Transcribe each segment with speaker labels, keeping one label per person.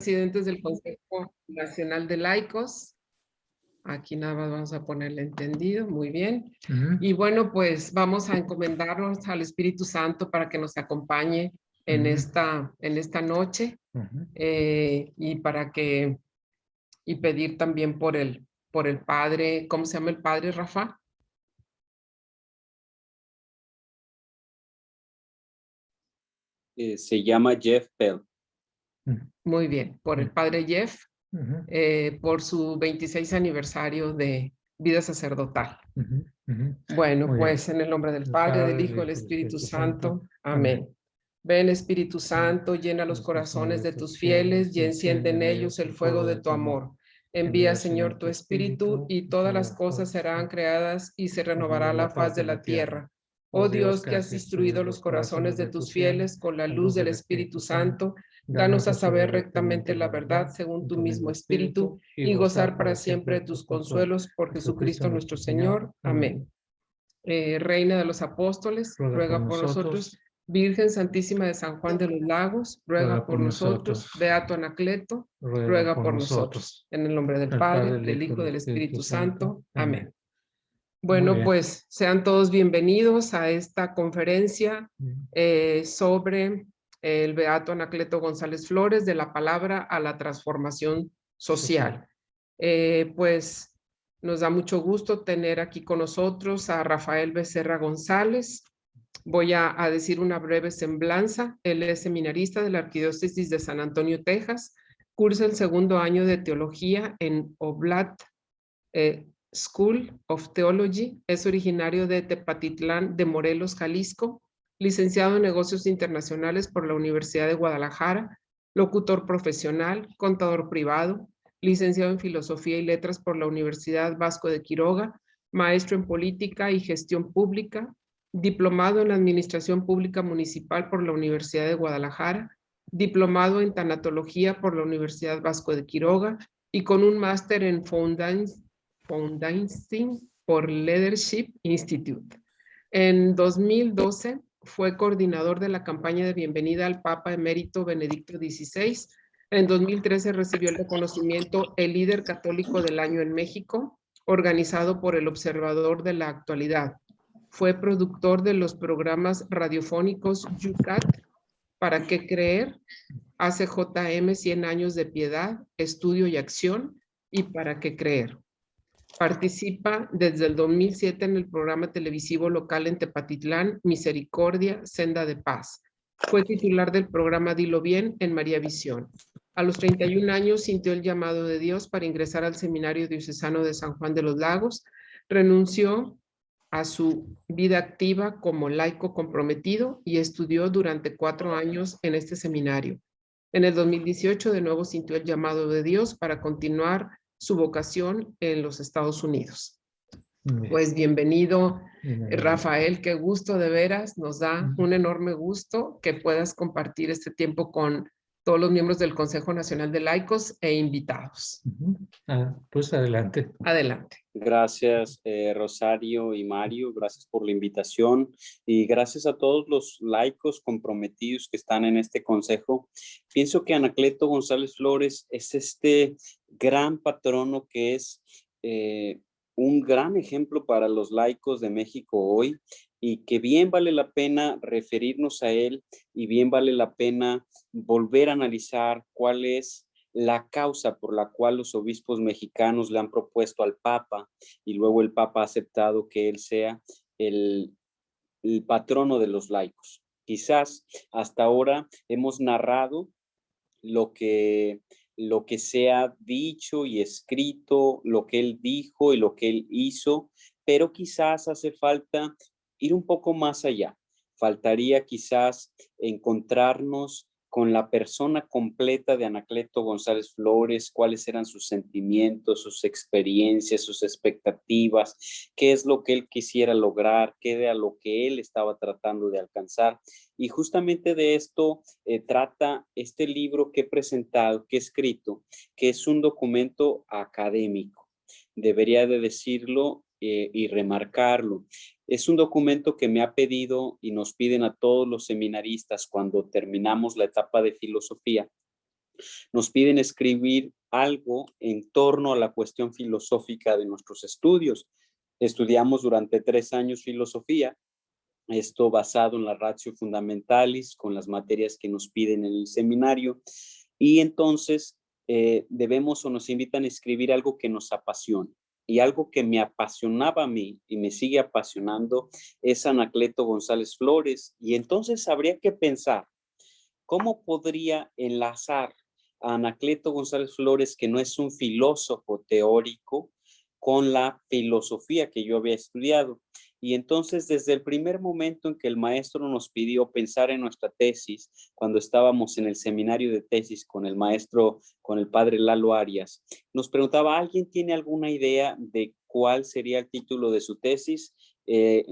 Speaker 1: Presidentes del Consejo Nacional de Laicos. Aquí nada más vamos a ponerle entendido, muy bien. Y bueno, pues vamos a encomendarnos al Espíritu Santo para que nos acompañe en esta noche y para que pedir también por el Padre. ¿Cómo se llama el Padre, Rafa?
Speaker 2: Se llama Jeff Bell.
Speaker 1: Muy bien, por el Padre Jeff, por su 26 aniversario de vida sacerdotal. Bueno,
Speaker 3: Muy
Speaker 1: pues
Speaker 3: bien.
Speaker 1: en el nombre del Padre, del Hijo y del Espíritu Santo. Amén. Ven, Espíritu Santo, llena los corazones de tus fieles y enciende en ellos el fuego de tu amor. Envía, Señor, tu Espíritu y todas las cosas serán creadas y se renovará la faz de la tierra. Oh Dios, que has instruido los corazones de tus fieles con la luz del Espíritu Santo, danos a saber rectamente la verdad según tu mismo Espíritu y gozar para siempre de tus consuelos por Jesucristo nuestro Señor. Amén. Reina de los Apóstoles, ruega por nosotros. Virgen Santísima de San Juan de los Lagos, ruega por nosotros. Beato Anacleto, ruega por nosotros. En el nombre del Padre, del Hijo y del Espíritu Santo. Amén. Bueno, pues sean todos bienvenidos a esta conferencia sobre el Beato Anacleto González Flores, de la palabra a la transformación social. Pues nos da mucho gusto tener aquí con nosotros a Rafael Becerra González. Voy a decir una breve semblanza. Él es seminarista de la Arquidiócesis de San Antonio, Texas. Cursa el segundo año de teología en Oblat School of Theology. Es originario de Tepatitlán de Morelos, Jalisco. Licenciado en Negocios Internacionales por la Universidad de Guadalajara. Locutor profesional, contador privado. Licenciado en Filosofía y Letras por la Universidad Vasco de Quiroga. Maestro en Política y Gestión Pública. Diplomado en Administración Pública Municipal por la Universidad de Guadalajara. Diplomado en Tanatología por la Universidad Vasco de Quiroga y con un máster en Foundation por Leadership Institute. En 2012 fue coordinador de la campaña de bienvenida al Papa Emérito Benedicto XVI. En 2013 recibió el reconocimiento El Líder Católico del Año en México, organizado por el Observador de la Actualidad. Fue productor de los programas radiofónicos Yucat, ¿Para qué creer?, ACJM 100 años de piedad, estudio y acción, y ¿Para qué creer? Participa desde el 2007 en el programa televisivo local en Tepatitlán, Misericordia, Senda de Paz. Fue titular del programa Dilo Bien en María Visión. A los 31 años sintió el llamado de Dios para ingresar al Seminario Diocesano de San Juan de los Lagos. Renunció a su vida activa como laico comprometido y estudió durante 4 años en este seminario. En el 2018 de nuevo sintió el llamado de Dios para continuar su vocación en los Estados Unidos. Pues bienvenido, Rafael, qué gusto de veras, nos da un enorme gusto que puedas compartir este tiempo con todos los miembros del Consejo Nacional de Laicos e invitados.
Speaker 3: Pues adelante.
Speaker 1: Adelante.
Speaker 2: Gracias, Rosario y Mario, gracias por la invitación y gracias a todos los laicos comprometidos que están en este consejo. Pienso que Anacleto González Flores es este gran patrono que es un gran ejemplo para los laicos de México hoy y que bien vale la pena referirnos a él y bien vale la pena volver a analizar cuál es la causa por la cual los obispos mexicanos le han propuesto al Papa y luego el Papa ha aceptado que él sea el patrono de los laicos. Quizás hasta ahora hemos narrado lo que se ha dicho y escrito, lo que él dijo y lo que él hizo, pero quizás hace falta ir un poco más allá. Faltaría quizás encontrarnos con la persona completa de Anacleto González Flores, cuáles eran sus sentimientos, sus experiencias, sus expectativas, qué es lo que él quisiera lograr, qué era lo que él estaba tratando de alcanzar. Y justamente de esto trata este libro que he presentado, que he escrito, que es un documento académico. Debería de decirlo y remarcarlo. Es un documento que me ha pedido y nos piden a todos los seminaristas cuando terminamos la etapa de filosofía, Nos piden escribir algo en torno a la cuestión filosófica de nuestros estudios. Estudiamos durante 3 años filosofía, esto basado en la ratio fundamentalis, con las materias que nos piden en el seminario, y entonces debemos o nos invitan a escribir algo que nos apasione. Y algo que me apasionaba a mí y me sigue apasionando es Anacleto González Flores. Y entonces habría que pensar, ¿cómo podría enlazar a Anacleto González Flores, que no es un filósofo teórico, con la filosofía que yo había estudiado? Y entonces, desde el primer momento en que el maestro nos pidió pensar en nuestra tesis, cuando estábamos en el seminario de tesis con el maestro, con el padre Lalo Arias, nos preguntaba, ¿alguien tiene alguna idea de cuál sería el título de su tesis? El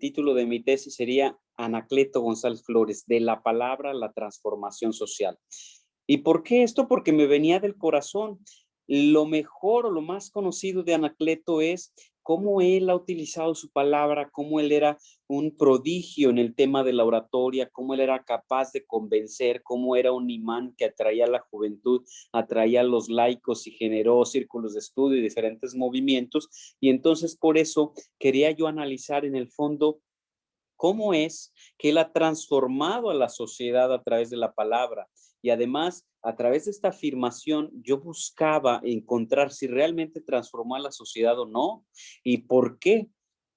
Speaker 2: título de mi tesis sería Anacleto González Flores, de la palabra a la transformación social. ¿Y por qué esto? Porque me venía del corazón. Lo mejor o lo más conocido de Anacleto es cómo él ha utilizado su palabra, cómo él era un prodigio en el tema de la oratoria, cómo él era capaz de convencer, cómo era un imán que atraía a la juventud, atraía a los laicos y generó círculos de estudio y diferentes movimientos. Y entonces por eso quería yo analizar en el fondo cómo es que él ha transformado a la sociedad a través de la palabra. Y además, a través de esta afirmación, yo buscaba encontrar si realmente transformó a la sociedad o no. ¿Y por qué?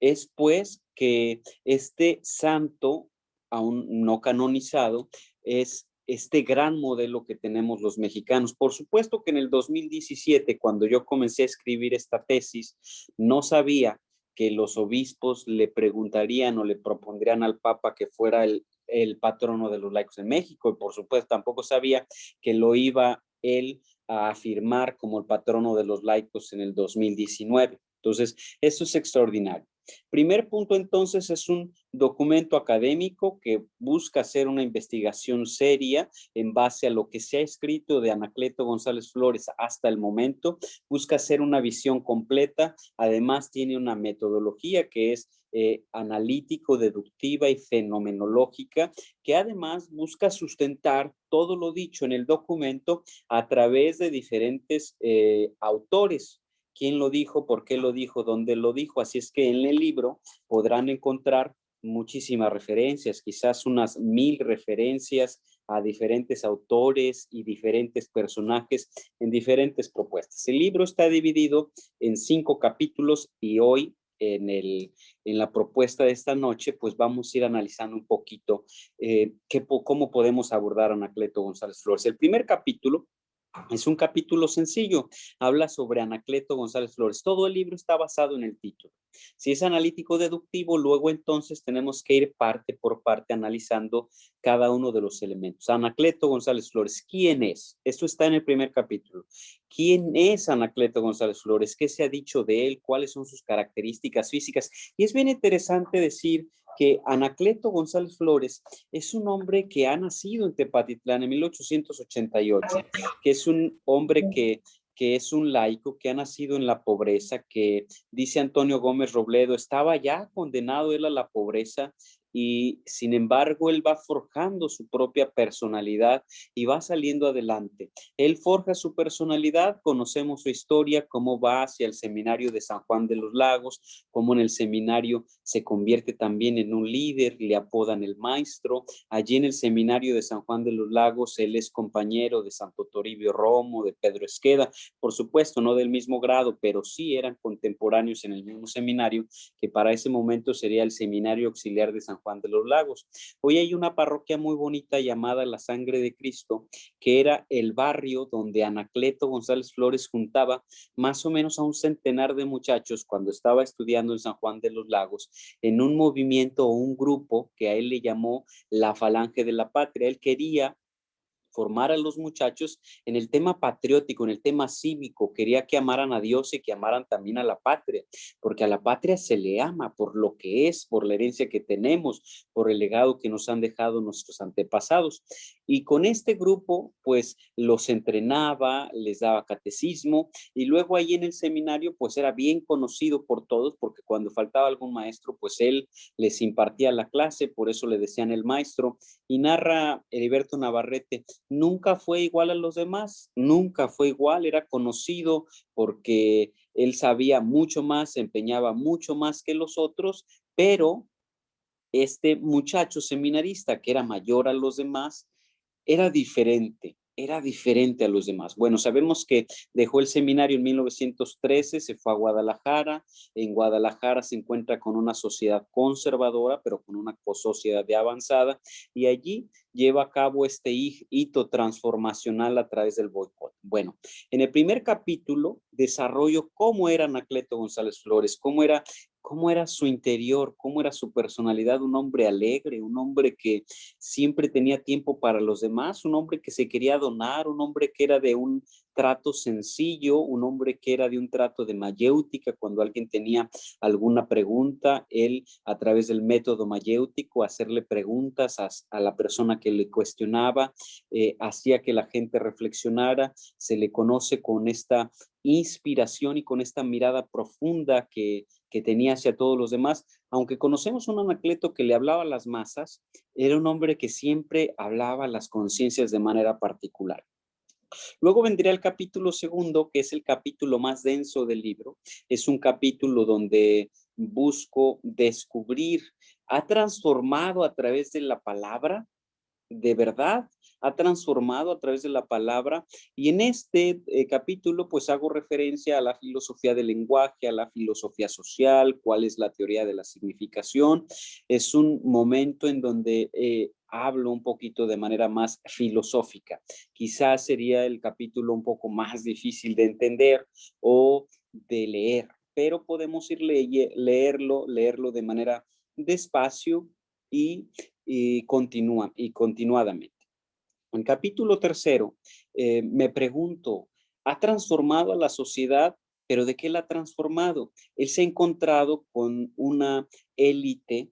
Speaker 2: Es pues que este santo, aún no canonizado, es este gran modelo que tenemos los mexicanos. Por supuesto que en el 2017, cuando yo comencé a escribir esta tesis, no sabía que los obispos le preguntarían o le propondrían al Papa que fuera el patrono de los laicos en México. Y por supuesto tampoco sabía que lo iba él a afirmar como el patrono de los laicos en el 2019. Entonces, eso es extraordinario. Primer punto, entonces, es un documento académico que busca hacer una investigación seria en base a lo que se ha escrito de Anacleto González Flores hasta el momento. Busca hacer una visión completa. Además, tiene una metodología que es analítico, deductiva y fenomenológica, que además busca sustentar todo lo dicho en el documento a través de diferentes autores. ¿Quién lo dijo? ¿Por qué lo dijo? ¿Dónde lo dijo? Así es que en el libro podrán encontrar muchísimas referencias, quizás unas 1000 referencias a diferentes autores y diferentes personajes en diferentes propuestas. El libro está dividido en 5 capítulos y hoy en la propuesta de esta noche, pues vamos a ir analizando un poquito cómo podemos abordar a Anacleto González Flores. El primer capítulo es un capítulo sencillo, habla sobre Anacleto González Flores. Todo el libro está basado en el título. Si es analítico deductivo, luego entonces tenemos que ir parte por parte analizando cada uno de los elementos. Anacleto González Flores, ¿quién es? Esto está en el primer capítulo. ¿Quién es Anacleto González Flores? ¿Qué se ha dicho de él? ¿Cuáles son sus características físicas? Y es bien interesante decir que Anacleto González Flores es un hombre que ha nacido en Tepatitlán en 1888, que es un hombre que es un laico, que ha nacido en la pobreza, que dice Antonio Gómez Robledo, estaba ya condenado él a la pobreza y sin embargo él va forjando su propia personalidad y va saliendo adelante. Él forja su personalidad, conocemos su historia, cómo va hacia el seminario de San Juan de los Lagos, cómo en el seminario se convierte también en un líder, le apodan el maestro. Allí en el seminario de San Juan de los Lagos, él es compañero de Santo Toribio Romo, de Pedro Esqueda, por supuesto, no del mismo grado, pero sí eran contemporáneos en el mismo seminario, que para ese momento sería el Seminario Auxiliar de San Juan de los Lagos. Hoy hay una parroquia muy bonita llamada La Sangre de Cristo, que era el barrio donde Anacleto González Flores juntaba más o menos a un centenar de muchachos cuando estaba estudiando en San Juan de los Lagos, en un movimiento o un grupo que a él le llamó la Falange de la Patria. Él quería formar a los muchachos en el tema patriótico, en el tema cívico, quería que amaran a Dios y que amaran también a la patria, porque a la patria se le ama por lo que es, por la herencia que tenemos, por el legado que nos han dejado nuestros antepasados. Y con este grupo, pues los entrenaba, les daba catecismo y luego ahí en el seminario, pues era bien conocido por todos, porque cuando faltaba algún maestro, pues él les impartía la clase, por eso le decían el maestro. Y narra Heriberto Navarrete, nunca fue igual a los demás, nunca fue igual, era conocido porque él sabía mucho más, se empeñaba mucho más que los otros, pero este muchacho seminarista que era mayor a los demás, era diferente a los demás. Bueno, sabemos que dejó el seminario en 1913, se fue a Guadalajara. En Guadalajara se encuentra con una sociedad conservadora, pero con una sociedad de avanzada, y allí lleva a cabo este hito transformacional a través del boicot. Bueno, en el primer capítulo desarrollo cómo era Anacleto González Flores, cómo era su interior, cómo era su personalidad, un hombre alegre, un hombre que siempre tenía tiempo para los demás, un hombre que se quería donar, un hombre que era de un trato sencillo, un hombre que era de un trato de mayéutica. Cuando alguien tenía alguna pregunta, él a través del método mayéutico, hacerle preguntas a la persona que le cuestionaba, hacía que la gente reflexionara. Se le conoce con esta inspiración y con esta mirada profunda que tenía hacia todos los demás. Aunque conocemos un Anacleto que le hablaba a las masas, era un hombre que siempre hablaba a las conciencias de manera particular. Luego vendría el capítulo segundo, que es el capítulo más denso del libro. Es un capítulo donde busco descubrir, ha transformado a través de la palabra, de verdad, ha transformado a través de la palabra. Y en este capítulo pues hago referencia a la filosofía del lenguaje, a la filosofía social, cuál es la teoría de la significación. Es un momento en donde hablo un poquito de manera más filosófica. Quizás sería el capítulo un poco más difícil de entender o de leer, pero podemos ir leerlo de manera despacio y continuadamente. En capítulo tercero, me pregunto, ¿ha transformado a la sociedad? ¿Pero de qué la ha transformado? Él se ha encontrado con una élite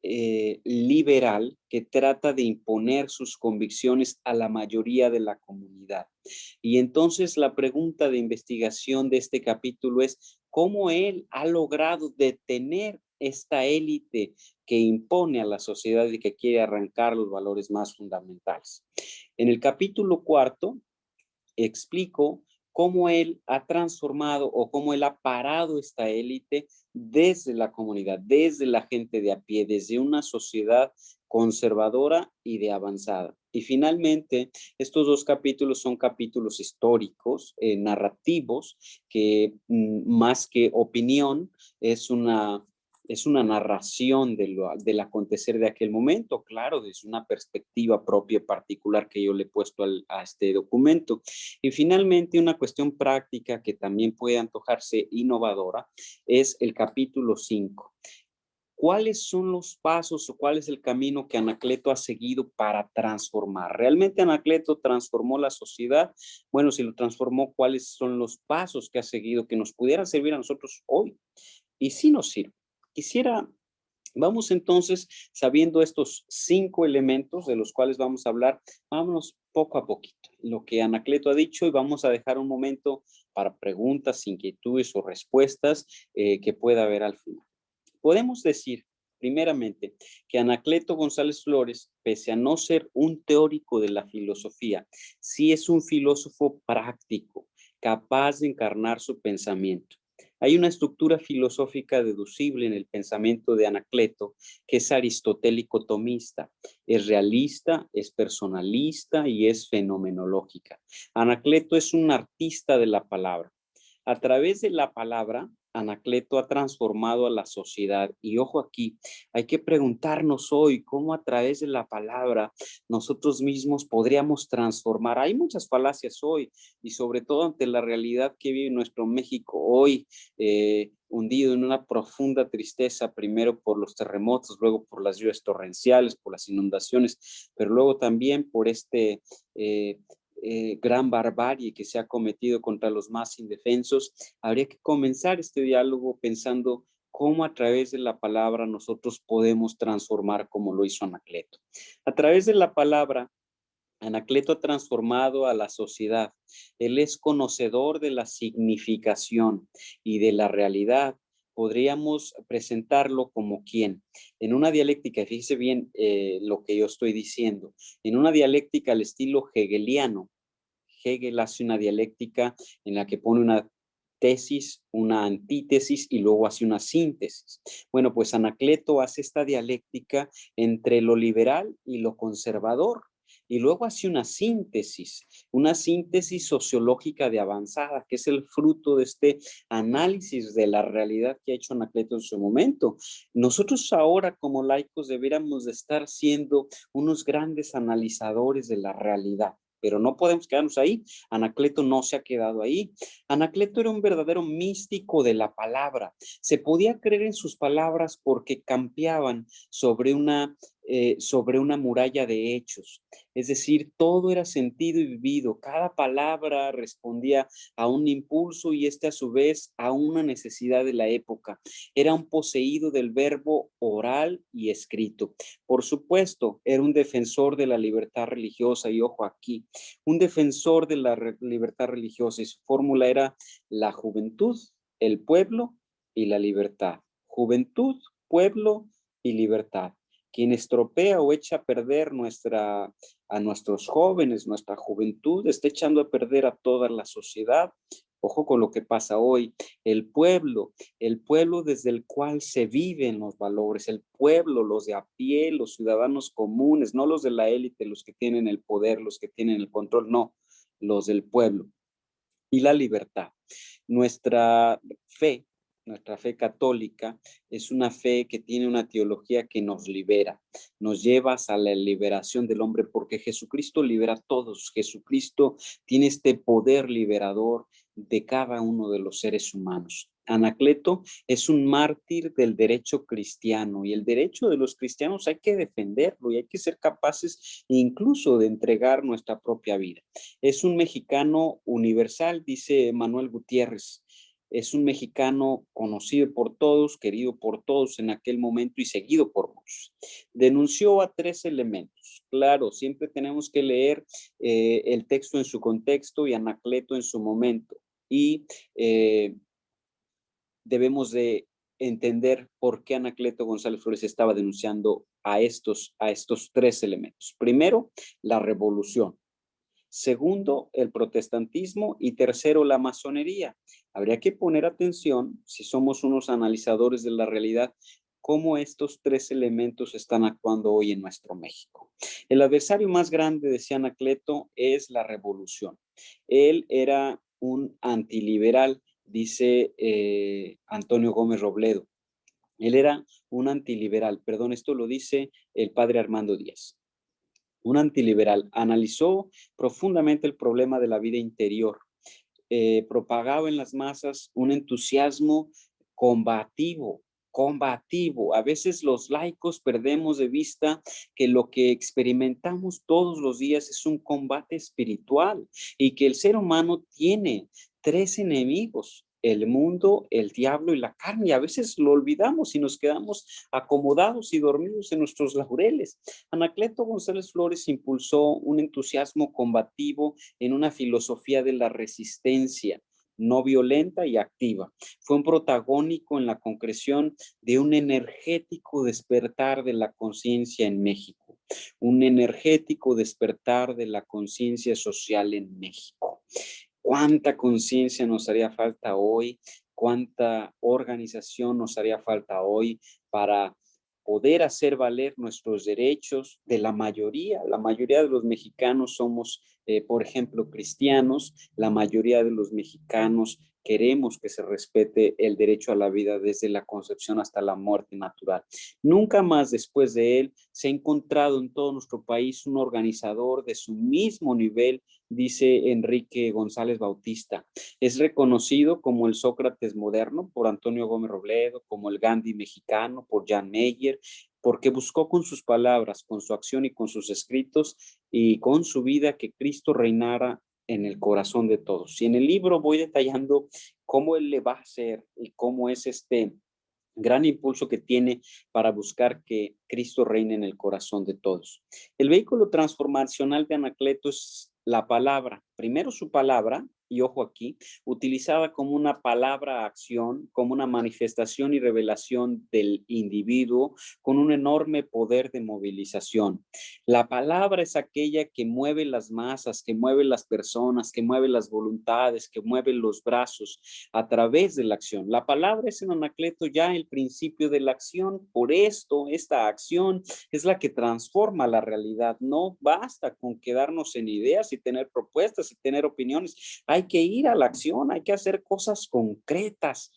Speaker 2: liberal que trata de imponer sus convicciones a la mayoría de la comunidad. Y entonces la pregunta de investigación de este capítulo es, ¿cómo él ha logrado detener esta élite que impone a la sociedad y que quiere arrancar los valores más fundamentales? En el capítulo cuarto, explico cómo él ha transformado o cómo él ha parado esta élite desde la comunidad, desde la gente de a pie, desde una sociedad conservadora y de avanzada. Y finalmente, estos dos capítulos son capítulos históricos, narrativos, que más que opinión, es una narración del acontecer de aquel momento, claro, desde una perspectiva propia particular que yo le he puesto a este documento. Y finalmente, una cuestión práctica que también puede antojarse innovadora es el capítulo 5. ¿Cuáles son los pasos o cuál es el camino que Anacleto ha seguido para transformar? ¿Realmente Anacleto transformó la sociedad? Bueno, si lo transformó, ¿cuáles son los pasos que ha seguido que nos pudieran servir a nosotros hoy? Y sí nos sirve. Vamos entonces, sabiendo estos 5 elementos de los cuales vamos a hablar, vámonos poco a poquito, lo que Anacleto ha dicho, y vamos a dejar un momento para preguntas, inquietudes o respuestas que pueda haber al final. Podemos decir, primeramente, que Anacleto González Flores, pese a no ser un teórico de la filosofía, sí es un filósofo práctico, capaz de encarnar su pensamiento. Hay una estructura filosófica deducible en el pensamiento de Anacleto que es aristotélico tomista, es realista, es personalista y es fenomenológica. Anacleto es un artista de la palabra. A través de la palabra, Anacleto ha transformado a la sociedad. Y ojo aquí, hay que preguntarnos hoy cómo a través de la palabra nosotros mismos podríamos transformar. Hay muchas falacias hoy y sobre todo ante la realidad que vive nuestro México hoy, hundido en una profunda tristeza, primero por los terremotos, luego por las lluvias torrenciales, por las inundaciones, pero luego también por gran barbarie que se ha cometido contra los más indefensos. Habría que comenzar este diálogo pensando cómo a través de la palabra nosotros podemos transformar como lo hizo Anacleto. A través de la palabra, Anacleto ha transformado a la sociedad. Él es conocedor de la significación y de la realidad, podríamos presentarlo como quién. En una dialéctica, fíjese bien lo que yo estoy diciendo, en una dialéctica al estilo hegeliano, Hegel hace una dialéctica en la que pone una tesis, una antítesis y luego hace una síntesis. Bueno, pues Anacleto hace esta dialéctica entre lo liberal y lo conservador y luego hace una síntesis sociológica de avanzada, que es el fruto de este análisis de la realidad que ha hecho Anacleto en su momento. Nosotros ahora como laicos deberíamos de estar siendo unos grandes analizadores de la realidad, pero no podemos quedarnos ahí. Anacleto no se ha quedado ahí. Anacleto era un verdadero místico de la palabra. Se podía creer en sus palabras porque campeaban sobre una muralla de hechos. Es decir, todo era sentido y vivido. Cada palabra respondía a un impulso y a su vez a una necesidad de la época. Era un poseído del verbo oral y escrito. Por supuesto, era un defensor de la libertad religiosa y ojo aquí, un defensor de la libertad religiosa y su fórmula era la juventud, el pueblo y la libertad. Juventud, pueblo y libertad. Quien estropea o echa a perder a nuestros jóvenes, nuestra juventud, está echando a perder a toda la sociedad. Ojo con lo que pasa hoy. El pueblo desde el cual se viven los valores, el pueblo, los de a pie, los ciudadanos comunes, no los de la élite, los que tienen el poder, los que tienen el control, no, los del pueblo. Y la libertad. Nuestra fe católica es una fe que tiene una teología que nos libera, nos lleva a la liberación del hombre porque Jesucristo libera a todos. Jesucristo tiene este poder liberador de cada uno de los seres humanos. Anacleto es un mártir del derecho cristiano y el derecho de los cristianos hay que defenderlo y hay que ser capaces incluso de entregar nuestra propia vida. Es un mexicano universal, dice Manuel Gutiérrez. Es un mexicano conocido por todos, querido por todos en aquel momento y seguido por muchos. Denunció a 3 elementos. Claro, siempre tenemos que leer el texto en su contexto y Anacleto en su momento. Y debemos de entender por qué Anacleto González Flores estaba denunciando a estos 3 elementos. Primero, la revolución. Segundo, el protestantismo y tercero, la masonería. Habría que poner atención, si somos unos analizadores de la realidad, cómo estos 3 elementos están actuando hoy en nuestro México. El adversario más grande, decía Anacleto, es la revolución. Él era un antiliberal, dice Antonio Gómez Robledo. Él era un antiliberal, perdón, esto lo dice el padre Armando Díaz. Un antiliberal, analizó profundamente el problema de la vida interior, propagaba en las masas un entusiasmo combativo. A veces los laicos perdemos de vista que lo que experimentamos todos los días es un combate espiritual y que el ser humano tiene 3 enemigos: el mundo, el diablo y la carne. Y a veces lo olvidamos y nos quedamos acomodados y dormidos en nuestros laureles. Anacleto González Flores impulsó un entusiasmo combativo en una filosofía de la resistencia no violenta y activa. Fue un protagónico en la concreción de un energético despertar de la conciencia en México, un energético despertar de la conciencia social en México. ¿Cuánta conciencia nos haría falta hoy? ¿Cuánta organización nos haría falta hoy para poder hacer valer nuestros derechos de la mayoría? La mayoría de los mexicanos somos, por ejemplo, cristianos. La mayoría de los mexicanos queremos que se respete el derecho a la vida desde la concepción hasta la muerte natural. Nunca más después de él se ha encontrado en todo nuestro país un organizador de su mismo nivel, dice Enrique González Bautista. Es reconocido como el Sócrates moderno por Antonio Gómez Robledo, como el Gandhi mexicano por Jan Meyer, porque buscó con sus palabras, con su acción y con sus escritos y con su vida que Cristo reinara en el corazón de todos. Y en el libro voy detallando cómo él le va a hacer y cómo es este gran impulso que tiene para buscar que Cristo reine en el corazón de todos. El vehículo transformacional de Anacleto es la palabra. Primero su palabra, y ojo aquí, utilizada como una palabra acción, como una manifestación y revelación del individuo con un enorme poder de movilización. La palabra es aquella que mueve las masas, que mueve las personas, que mueve las voluntades, que mueve los brazos a través de la acción. La palabra es en Anacleto ya el principio de la acción. Por esto, esta acción es la que transforma la realidad. No basta con quedarnos en ideas y tener propuestas y tener opiniones. Hay que ir a la acción, hay que hacer cosas concretas.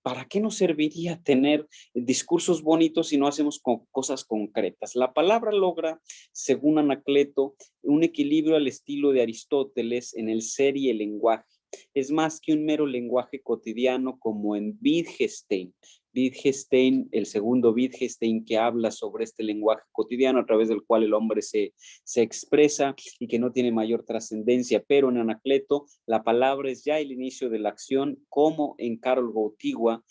Speaker 2: ¿Para qué nos serviría tener discursos bonitos si no hacemos cosas concretas? La palabra logra, según Anacleto, un equilibrio al estilo de Aristóteles en el ser y el lenguaje. Es más que un mero lenguaje cotidiano como en Wittgenstein. Wittgenstein, el segundo Wittgenstein, que habla sobre este lenguaje cotidiano a través del cual el hombre se expresa y que no tiene mayor trascendencia, pero en Anacleto la palabra es ya el inicio de la acción, como en Karol Wojtyła,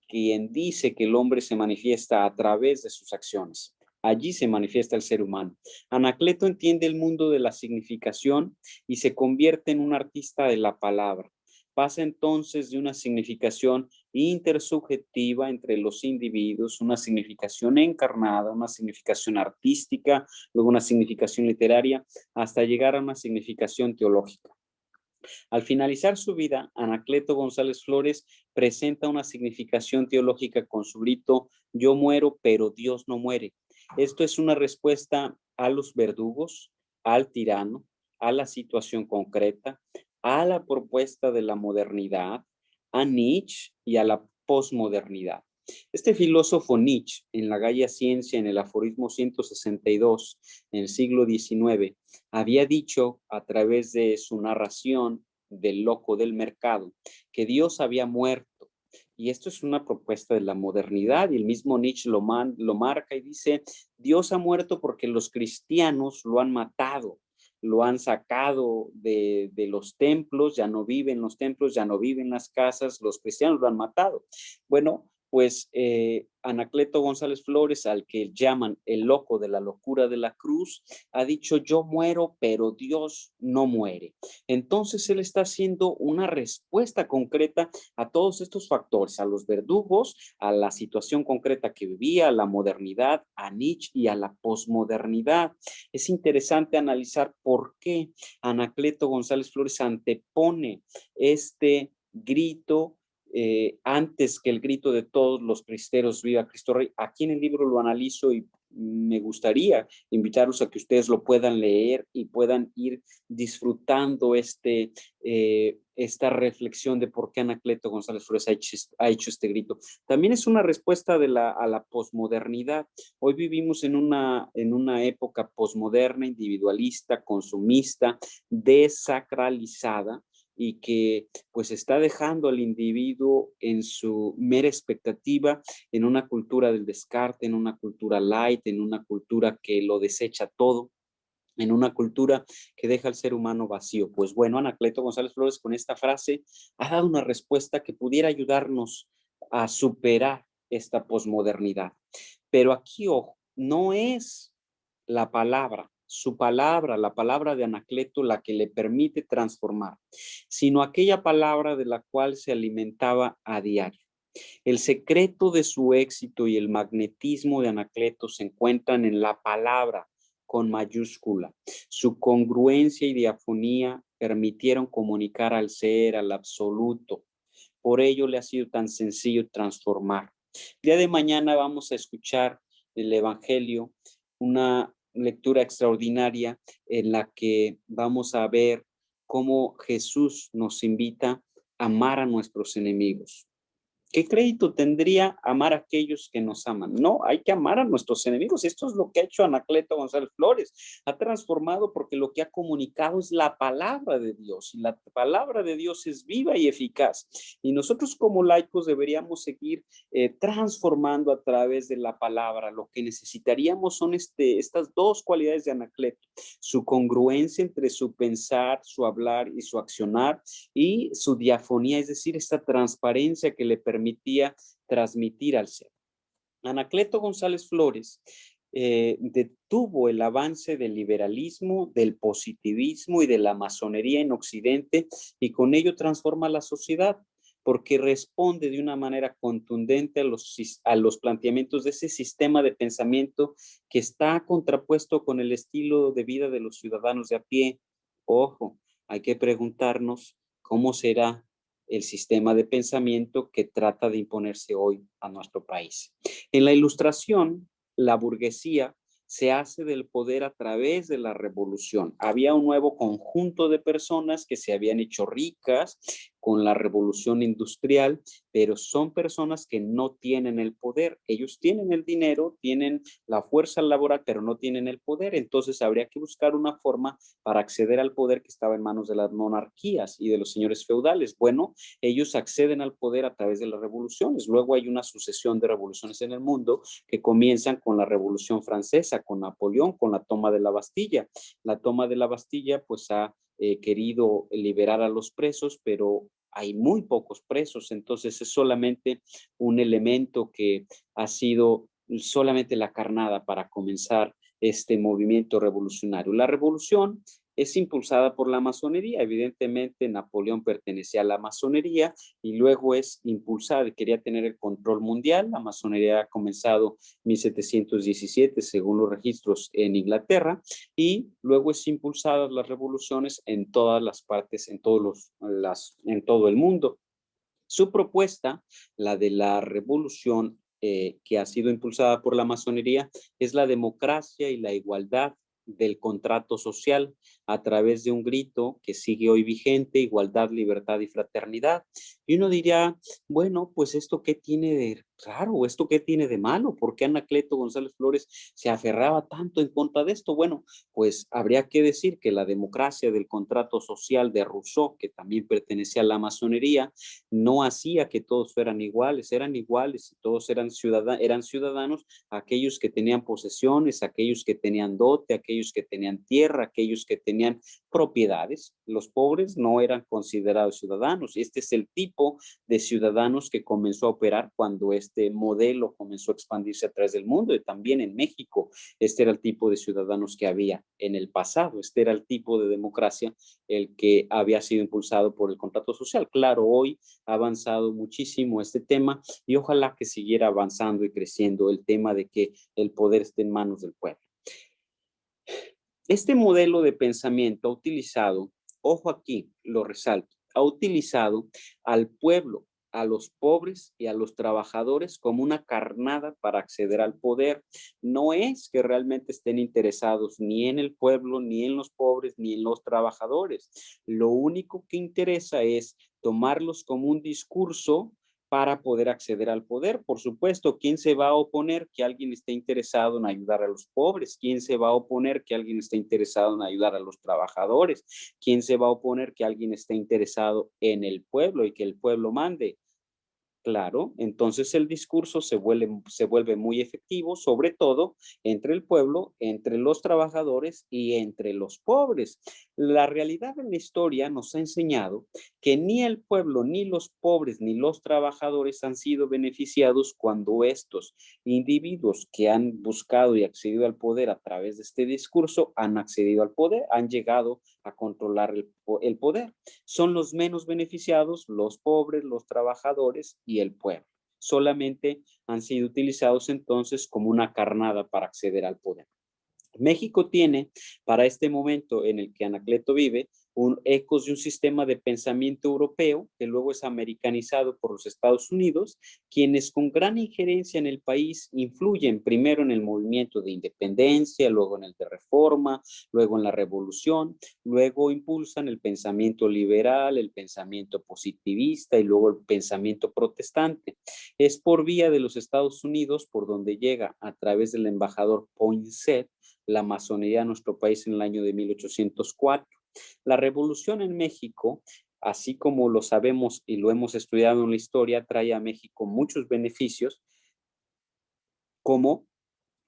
Speaker 2: quien dice que el hombre se manifiesta a través de sus acciones. Allí se manifiesta el ser humano. Anacleto entiende el mundo de la significación y se convierte en un artista de la palabra. Pasa entonces de una significación intersubjetiva entre los individuos, una significación encarnada, una significación artística, luego una significación literaria, hasta llegar a una significación teológica. Al finalizar su vida, Anacleto González Flores presenta una significación teológica con su grito: yo muero, pero Dios no muere. Esto es una respuesta a los verdugos, al tirano, a la situación concreta, a la propuesta de la modernidad, a Nietzsche y a la posmodernidad. Este filósofo Nietzsche, en la Gaia Ciencia, en el aforismo 162, en el siglo XIX, había dicho a través de su narración del loco del mercado que Dios había muerto. Y esto es una propuesta de la modernidad, y el mismo Nietzsche lo marca y dice: Dios ha muerto porque los cristianos lo han matado, lo han sacado de los templos, ya no viven los templos, ya no viven las casas, los cristianos lo han matado. Bueno, pues Anacleto González Flores, al que llaman el loco de la locura de la cruz, ha dicho: yo muero, pero Dios no muere. Entonces él está haciendo una respuesta concreta a todos estos factores, a los verdugos, a la situación concreta que vivía, a la modernidad, a Nietzsche y a la posmodernidad. Es interesante analizar por qué Anacleto González Flores antepone este grito antes que el grito de todos los cristeros: viva Cristo Rey. Aquí en el libro lo analizo y me gustaría invitarlos a que ustedes lo puedan leer y puedan ir disfrutando esta reflexión de por qué Anacleto González Flores ha hecho este grito. También es una respuesta a la posmodernidad. Hoy vivimos en una época posmoderna, individualista, consumista, desacralizada, y que pues está dejando al individuo en su mera expectativa, en una cultura del descarte, en una cultura light, en una cultura que lo desecha todo, en una cultura que deja al ser humano vacío. Pues bueno, Anacleto González Flores con esta frase ha dado una respuesta que pudiera ayudarnos a superar esta posmodernidad. Pero aquí, ojo, no es la palabra, su palabra, la palabra de Anacleto, la que le permite transformar, sino aquella palabra de la cual se alimentaba a diario. El secreto de su éxito y el magnetismo de Anacleto se encuentran en la palabra con mayúscula. Su congruencia y diafonía permitieron comunicar al ser, al absoluto. Por ello le ha sido tan sencillo transformar. El día de mañana vamos a escuchar el Evangelio, una lectura extraordinaria en la que vamos a ver cómo Jesús nos invita a amar a nuestros enemigos. ¿Qué crédito tendría amar a aquellos que nos aman? No, hay que amar a nuestros enemigos. Esto es lo que ha hecho Anacleto González Flores. Ha transformado porque lo que ha comunicado es la palabra de Dios. Y la palabra de Dios es viva y eficaz. Y nosotros como laicos deberíamos seguir transformando a través de la palabra. Lo que necesitaríamos son estas dos cualidades de Anacleto: su congruencia entre su pensar, su hablar y su accionar, y su diafonía, es decir, esta transparencia que le permitía transmitir al ser. Anacleto González Flores detuvo el avance del liberalismo, del positivismo y de la masonería en Occidente, y con ello transforma la sociedad, porque responde de una manera contundente a los planteamientos de ese sistema de pensamiento que está contrapuesto con el estilo de vida de los ciudadanos de a pie. Ojo, hay que preguntarnos cómo será el sistema de pensamiento que trata de imponerse hoy a nuestro país. En la Ilustración, la burguesía se hace del poder a través de la revolución. Había un nuevo conjunto de personas que se habían hecho ricas con la revolución industrial, pero son personas que no tienen el poder. Ellos tienen el dinero, tienen la fuerza laboral, pero no tienen el poder. Entonces habría que buscar una forma para acceder al poder que estaba en manos de las monarquías y de los señores feudales. Bueno, ellos acceden al poder a través de las revoluciones. Luego hay una sucesión de revoluciones en el mundo que comienzan con la Revolución Francesa, con Napoleón, con la toma de la Bastilla. La toma de la Bastilla pues ha querido liberar a los presos, pero hay muy pocos presos, entonces es solamente un elemento que ha sido solamente la carnada para comenzar este movimiento revolucionario. La revolución es impulsada por la masonería. Evidentemente, Napoleón pertenecía a la masonería y luego es impulsada, quería tener el control mundial. La masonería ha comenzado en 1717, según los registros en Inglaterra, y luego es impulsada las revoluciones en todas las partes, en todo el mundo. Su propuesta, la de la revolución que ha sido impulsada por la masonería, es la democracia y la igualdad del contrato social a través de un grito que sigue hoy vigente: igualdad, libertad y fraternidad. Y uno diría, bueno, pues esto qué tiene de raro, esto qué tiene de malo, ¿por qué Anacleto González Flores se aferraba tanto en contra de esto? Bueno, pues habría que decir que la democracia del contrato social de Rousseau, que también pertenecía a la masonería, no hacía que todos fueran iguales y todos eran ciudadanos, aquellos que tenían posesiones, aquellos que tenían dote, aquellos que tenían tierra, aquellos que tenían propiedades. Los pobres no eran considerados ciudadanos. Este es el tipo de ciudadanos que comenzó a operar cuando este modelo comenzó a expandirse a través del mundo, y también en México. Este era el tipo de ciudadanos que había en el pasado. Este era el tipo de democracia el que había sido impulsado por el contrato social. Claro, hoy ha avanzado muchísimo este tema y ojalá que siguiera avanzando y creciendo el tema de que el poder esté en manos del pueblo. Este modelo de pensamiento ha utilizado, ojo aquí, lo resalto, ha utilizado al pueblo, a los pobres y a los trabajadores como una carnada para acceder al poder. No es que realmente estén interesados ni en el pueblo, ni en los pobres, ni en los trabajadores. Lo único que interesa es tomarlos como un discurso para poder acceder al poder. Por supuesto, ¿quién se va a oponer que alguien esté interesado en ayudar a los pobres? ¿Quién se va a oponer que alguien esté interesado en ayudar a los trabajadores? ¿Quién se va a oponer que alguien esté interesado en el pueblo y que el pueblo mande? Claro, entonces el discurso se vuelve muy efectivo, sobre todo entre el pueblo, entre los trabajadores y entre los pobres. La realidad en la historia nos ha enseñado que ni el pueblo, ni los pobres, ni los trabajadores han sido beneficiados cuando estos individuos que han buscado y accedido al poder a través de este discurso han accedido al poder, han llegado a controlar el poder. Son los menos beneficiados los pobres, los trabajadores y el pueblo. Solamente han sido utilizados entonces como una carnada para acceder al poder. México tiene, para este momento en el que Anacleto vive, ecos de un sistema de pensamiento europeo que luego es americanizado por los Estados Unidos, quienes con gran injerencia en el país influyen primero en el movimiento de independencia, luego en el de reforma, luego en la revolución, luego impulsan el pensamiento liberal, el pensamiento positivista y luego el pensamiento protestante. Es por vía de los Estados Unidos por donde llega, a través del embajador Poinsett, la masonería a nuestro país en el año de 1804. La revolución en México, así como lo sabemos y lo hemos estudiado en la historia, trae a México muchos beneficios, como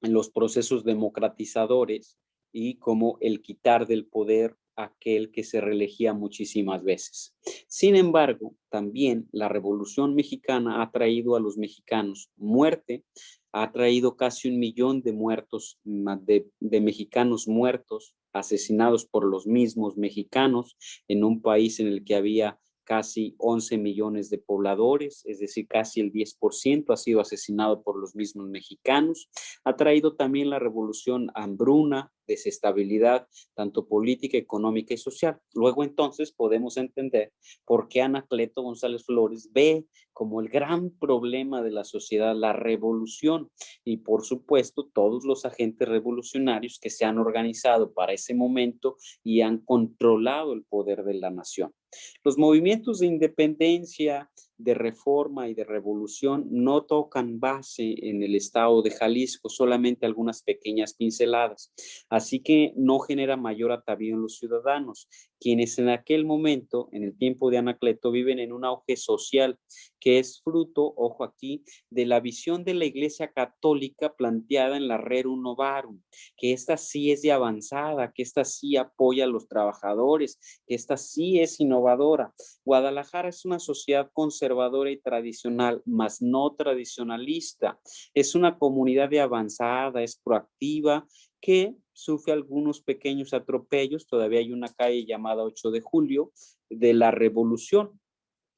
Speaker 2: en los procesos democratizadores y como el quitar del poder a aquel que se reelegía muchísimas veces. Sin embargo, también la Revolución Mexicana ha traído a los mexicanos muerte, ha traído casi 1 millón de muertos, de mexicanos muertos, asesinados por los mismos mexicanos, en un país en el que había casi 11 millones de pobladores, es decir, casi el 10% ha sido asesinado por los mismos mexicanos. Ha traído también la revolución hambruna, desestabilidad, tanto política, económica y social. Luego entonces podemos entender por qué Anacleto González Flores ve como el gran problema de la sociedad la revolución y por supuesto todos los agentes revolucionarios que se han organizado para ese momento y han controlado el poder de la nación. Los movimientos de independencia, de reforma y de revolución no tocan base en el estado de Jalisco, solamente algunas pequeñas pinceladas. Así que no genera mayor atavío en los ciudadanos, quienes en aquel momento, en el tiempo de Anacleto, viven en un auge social que es fruto, ojo aquí, de la visión de la Iglesia Católica planteada en la Rerum Novarum, que esta sí es de avanzada, que esta sí apoya a los trabajadores, que esta sí es innovadora. Guadalajara es una sociedad conservadora y tradicional, mas no tradicionalista. Es una comunidad de avanzada, es proactiva, que sufre algunos pequeños atropellos. Todavía hay una calle llamada 8 de Julio de la Revolución.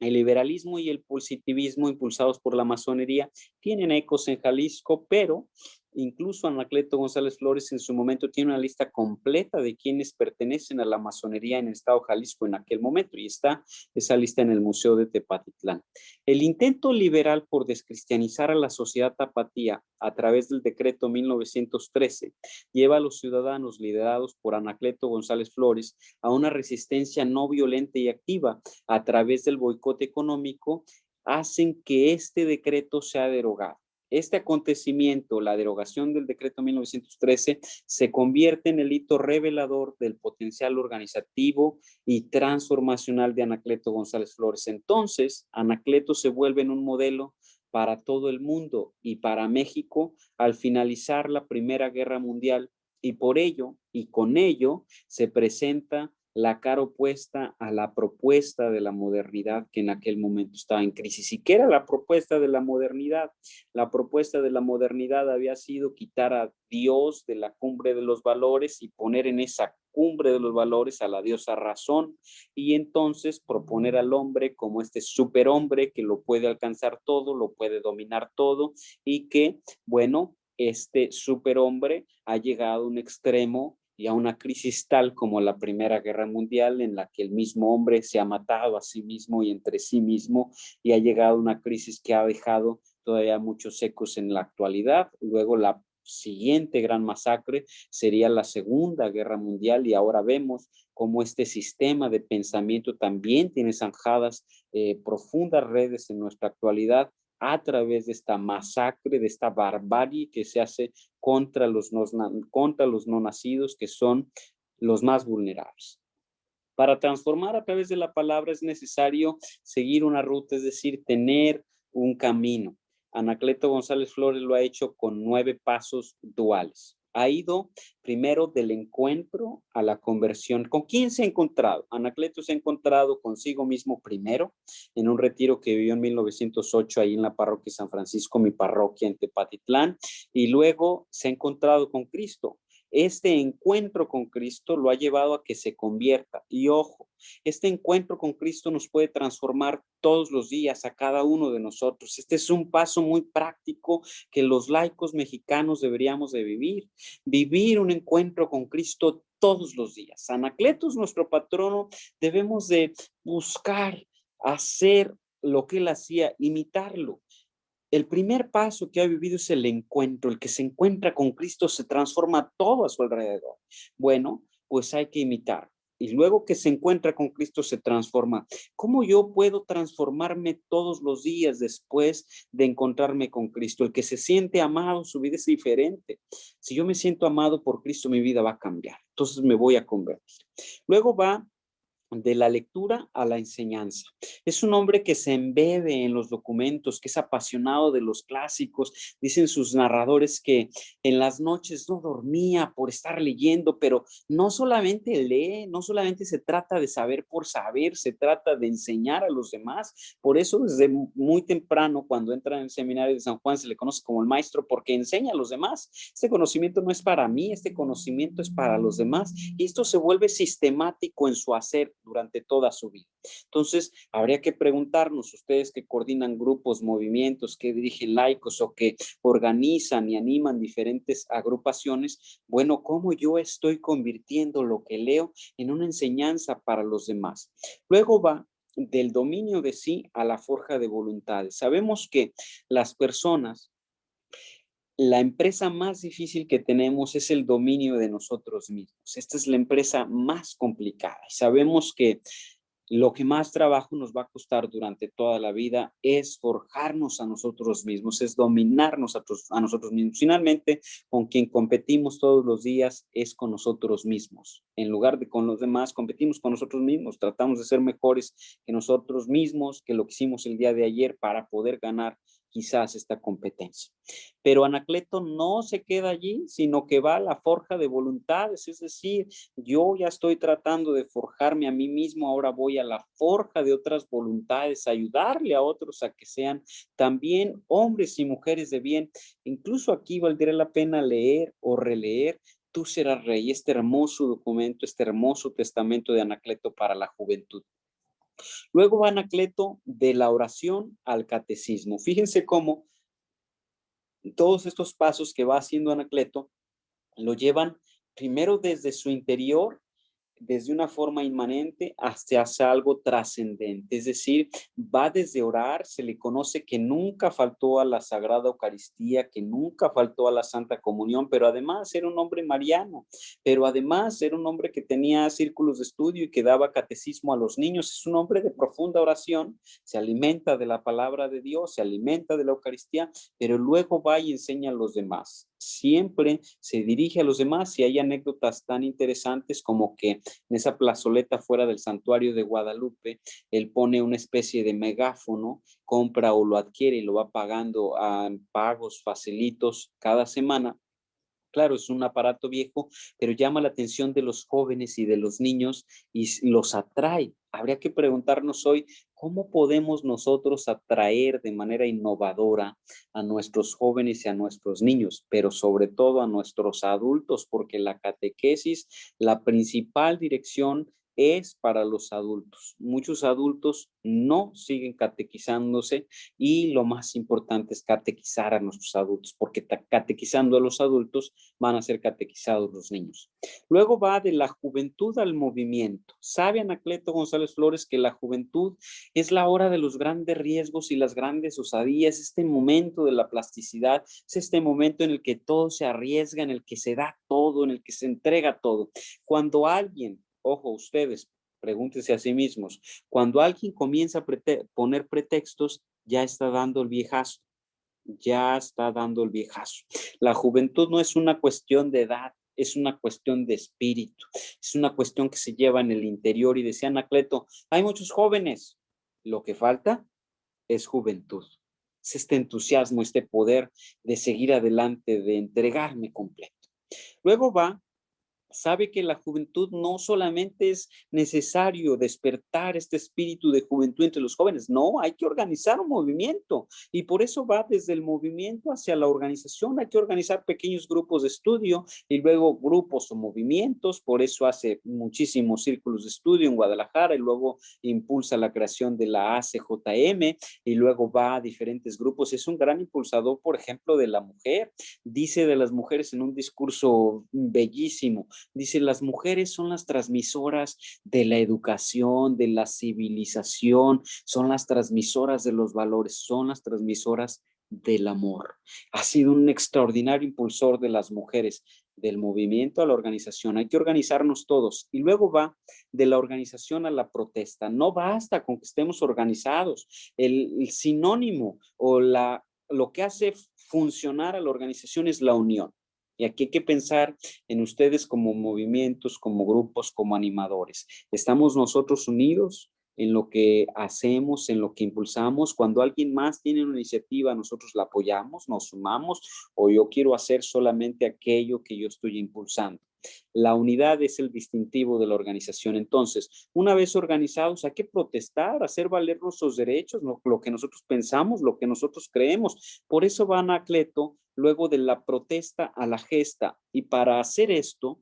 Speaker 2: El liberalismo y el positivismo impulsados por la masonería tienen ecos en Jalisco, pero incluso Anacleto González Flores en su momento tiene una lista completa de quienes pertenecen a la masonería en el estado de Jalisco en aquel momento, y está esa lista en el Museo de Tepatitlán. El intento liberal por descristianizar a la sociedad tapatía a través del decreto 1913 lleva a los ciudadanos liderados por Anacleto González Flores a una resistencia no violenta y activa a través del boicot económico, hacen que este decreto sea derogado. Este acontecimiento, la derogación del decreto 1913, se convierte en el hito revelador del potencial organizativo y transformacional de Anacleto González Flores. Entonces, Anacleto se vuelve en un modelo para todo el mundo y para México al finalizar la Primera Guerra Mundial, y por ello y con ello se presenta la cara opuesta a la propuesta de la modernidad que en aquel momento estaba en crisis. ¿Y qué era la propuesta de la modernidad? La propuesta de la modernidad había sido quitar a Dios de la cumbre de los valores y poner en esa cumbre de los valores a la diosa razón, y entonces proponer al hombre como este superhombre que lo puede alcanzar todo, lo puede dominar todo, y que, bueno, este superhombre ha llegado a un extremo y a una crisis tal como la Primera Guerra Mundial, en la que el mismo hombre se ha matado a sí mismo y entre sí mismo, y ha llegado a una crisis que ha dejado todavía muchos ecos en la actualidad. Luego la siguiente gran masacre sería la Segunda Guerra Mundial, y ahora vemos cómo este sistema de pensamiento también tiene zanjadas profundas redes en nuestra actualidad a través de esta masacre, de esta barbarie que se hace contra los no nacidos, que son los más vulnerables. Para transformar a través de la palabra es necesario seguir una ruta, es decir, tener un camino. Anacleto González Flores lo ha hecho con 9 pasos duales. Ha ido primero del encuentro a la conversión. ¿Con quién se ha encontrado? Anacleto se ha encontrado consigo mismo primero en un retiro que vivió en 1908 ahí en la parroquia San Francisco, mi parroquia en Tepatitlán, y luego se ha encontrado con Cristo. Este encuentro con Cristo lo ha llevado a que se convierta. Y ojo, este encuentro con Cristo nos puede transformar todos los días a cada uno de nosotros. Este es un paso muy práctico que los laicos mexicanos deberíamos de vivir. Vivir un encuentro con Cristo todos los días. Anacleto es nuestro patrono. Debemos de buscar hacer lo que él hacía, imitarlo. El primer paso que ha vivido es el encuentro. El que se encuentra con Cristo se transforma todo a su alrededor. Bueno, pues hay que imitar. Y luego que se encuentra con Cristo se transforma. ¿Cómo yo puedo transformarme todos los días después de encontrarme con Cristo? El que se siente amado, su vida es diferente. Si yo me siento amado por Cristo, mi vida va a cambiar. Entonces me voy a convertir. Luego va de la lectura a la enseñanza. Es un hombre que se embebe en los documentos, que es apasionado de los clásicos. Dicen sus narradores que en las noches no dormía por estar leyendo, pero no solamente lee, no solamente se trata de saber por saber, se trata de enseñar a los demás. Por eso desde muy temprano, cuando entra en el seminario de San Juan, se le conoce como el maestro porque enseña a los demás. Este conocimiento no es para mí, este conocimiento es para los demás. Y esto se vuelve sistemático en su hacer durante toda su vida. Entonces, habría que preguntarnos, ustedes que coordinan grupos, movimientos, que dirigen laicos o que organizan y animan diferentes agrupaciones, bueno, ¿cómo yo estoy convirtiendo lo que leo en una enseñanza para los demás? Luego va del dominio de sí a la forja de voluntades. Sabemos que las personas, la empresa más difícil que tenemos es el dominio de nosotros mismos. Esta es la empresa más complicada. Y sabemos que lo que más trabajo nos va a costar durante toda la vida es forjarnos a nosotros mismos, es dominarnos a nosotros mismos. Finalmente, con quien competimos todos los días es con nosotros mismos. En lugar de con los demás, competimos con nosotros mismos. Tratamos de ser mejores que nosotros mismos, que lo que hicimos el día de ayer para poder ganar quizás esta competencia. Pero Anacleto no se queda allí, sino que va a la forja de voluntades, es decir, yo ya estoy tratando de forjarme a mí mismo, ahora voy a la forja de otras voluntades, ayudarle a otros a que sean también hombres y mujeres de bien. Incluso aquí valdría la pena leer o releer Tú serás rey, este hermoso documento, este hermoso testamento de Anacleto para la juventud. Luego va Anacleto de la oración al catecismo. Fíjense cómo todos estos pasos que va haciendo Anacleto lo llevan primero desde su interior, desde una forma inmanente hasta algo trascendente. Es decir, va desde orar, se le conoce que nunca faltó a la Sagrada Eucaristía, que nunca faltó a la Santa Comunión, pero además era un hombre mariano, pero además era un hombre que tenía círculos de estudio y que daba catecismo a los niños. Es un hombre de profunda oración, se alimenta de la palabra de Dios, se alimenta de la Eucaristía, pero luego va y enseña a los demás. Siempre se dirige a los demás y hay anécdotas tan interesantes como que en esa plazoleta fuera del santuario de Guadalupe, él pone una especie de megáfono, compra o lo adquiere y lo va pagando a pagos facilitos cada semana. Claro, es un aparato viejo, pero llama la atención de los jóvenes y de los niños y los atrae. Habría que preguntarnos hoy, ¿cómo podemos nosotros atraer de manera innovadora a nuestros jóvenes y a nuestros niños, pero sobre todo a nuestros adultos? Porque la catequesis, la principal dirección es para los adultos. Muchos adultos no siguen catequizándose y lo más importante es catequizar a nuestros adultos, porque catequizando a los adultos van a ser catequizados los niños. Luego va de la juventud al movimiento. Sabe Anacleto González Flores que la juventud es la hora de los grandes riesgos y las grandes osadías, este momento de la plasticidad, es este momento en el que todo se arriesga, en el que se da todo, en el que se entrega todo. Cuando alguien, ojo ustedes, pregúntense a sí mismos, cuando alguien comienza a poner pretextos, ya está dando el viejazo. Ya está dando el viejazo. La juventud no es una cuestión de edad, es una cuestión de espíritu, es una cuestión que se lleva en el interior. Y decía Anacleto, hay muchos jóvenes, lo que falta es juventud, es este entusiasmo, este poder de seguir adelante, de entregarme completo. Luego va, sabe que la juventud no solamente es necesario despertar este espíritu de juventud entre los jóvenes, no, hay que organizar un movimiento y por eso va desde el movimiento hacia la organización. Hay que organizar pequeños grupos de estudio y luego grupos o movimientos. Por eso hace muchísimos círculos de estudio en Guadalajara y luego impulsa la creación de la ACJM y luego va a diferentes grupos. Es un gran impulsador, por ejemplo, de la mujer. Dice de las mujeres en un discurso bellísimo. Dice, las mujeres son las transmisoras de la educación, de la civilización, son las transmisoras de los valores, son las transmisoras del amor. Ha sido un extraordinario impulsor de las mujeres, del movimiento a la organización. Hay que organizarnos todos. Y luego va de la organización a la protesta. No basta con que estemos organizados. El sinónimo o lo que hace funcionar a la organización es la unión. Y aquí hay que pensar en ustedes como movimientos, como grupos, como animadores. ¿Estamos nosotros unidos en lo que hacemos, en lo que impulsamos? Cuando alguien más tiene una iniciativa, nosotros la apoyamos, nos sumamos, o yo quiero hacer solamente aquello que yo estoy impulsando. La unidad es el distintivo de la organización. Entonces, una vez organizados, hay que protestar, hacer valer nuestros derechos, lo que nosotros pensamos, lo que nosotros creemos. Por eso va Anacleto luego de la protesta a la gesta. Y para hacer esto,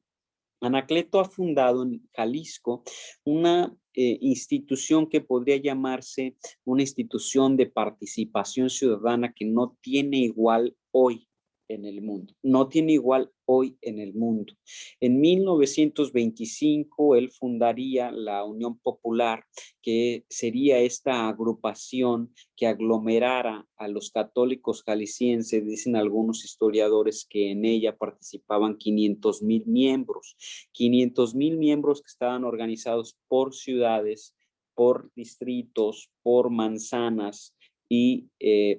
Speaker 2: Anacleto ha fundado en Jalisco una institución que podría llamarse una institución de participación ciudadana que no tiene igual hoy en el mundo. No tiene igual hoy en el mundo. En 1925 él fundaría la Unión Popular, que sería esta agrupación que aglomerara a los católicos jaliscienses. Dicen algunos historiadores que en ella participaban 500,000 miembros. 500,000 miembros que estaban organizados por ciudades, por distritos, por manzanas, y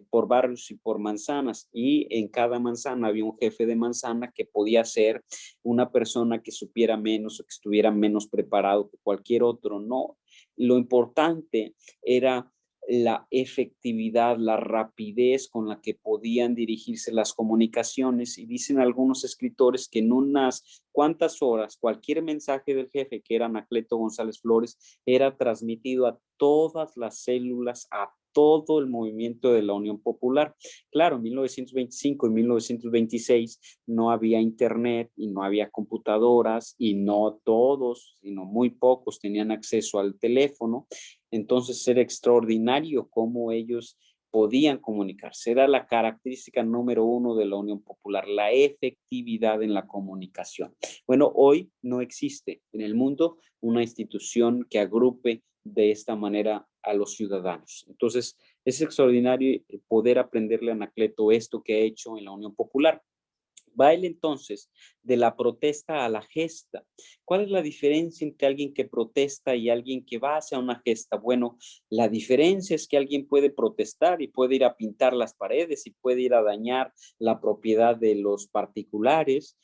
Speaker 2: por barrios y por manzanas, y en cada manzana había un jefe de manzana que podía ser una persona que supiera menos o que estuviera menos preparado que cualquier otro. No, lo importante era la efectividad, la rapidez con la que podían dirigirse las comunicaciones, y dicen algunos escritores que en unas cuantas horas cualquier mensaje del jefe, que era Anacleto González Flores, era transmitido a todas las células, a todo el movimiento de la Unión Popular. Claro, en 1925 y 1926 no había internet y no había computadoras, y no todos, sino muy pocos tenían acceso al teléfono. Entonces era extraordinario cómo ellos podían comunicarse. Era la característica número uno de la Unión Popular, la efectividad en la comunicación. Bueno, hoy no existe en el mundo una institución que agrupe de esta manera a los ciudadanos. Entonces, es extraordinario poder aprenderle a Anacleto esto que ha hecho en la Unión Popular. Va él entonces de la protesta a la gesta. ¿Cuál es la diferencia entre alguien que protesta y alguien que va hacia una gesta? Bueno, la diferencia es que alguien puede protestar y puede ir a pintar las paredes y puede ir a dañar la propiedad de los particulares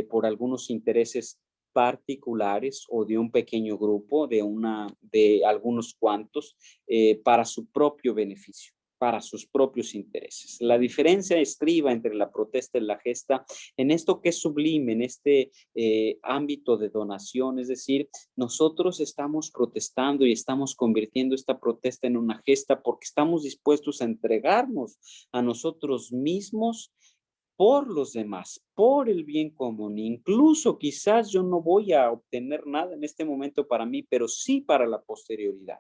Speaker 2: por algunos intereses particulares o de un pequeño grupo, de algunos cuantos, para su propio beneficio, para sus propios intereses. La diferencia estriba entre la protesta y la gesta en esto que es sublime, en este ámbito de donación. Es decir, nosotros estamos protestando y estamos convirtiendo esta protesta en una gesta porque estamos dispuestos a entregarnos a nosotros mismos por los demás, por el bien común. Incluso quizás yo no voy a obtener nada en este momento para mí, pero sí para la posterioridad.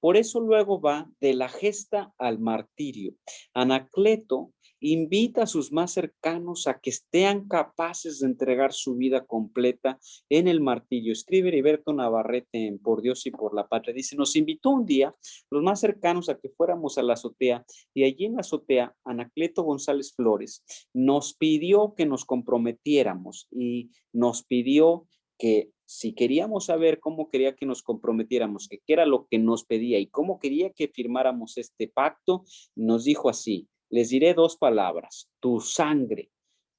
Speaker 2: Por eso luego va de la gesta al martirio. Anacleto invita a sus más cercanos a que estén capaces de entregar su vida completa en el martirio. Escribe Heriberto Navarrete en Por Dios y por la Patria. Dice, nos invitó un día los más cercanos a que fuéramos a la azotea, y allí en la azotea Anacleto González Flores nos pidió que nos comprometiéramos, y nos pidió que si queríamos saber cómo quería que nos comprometiéramos, que qué era lo que nos pedía y cómo quería que firmáramos este pacto, nos dijo así: les diré dos palabras, tu sangre.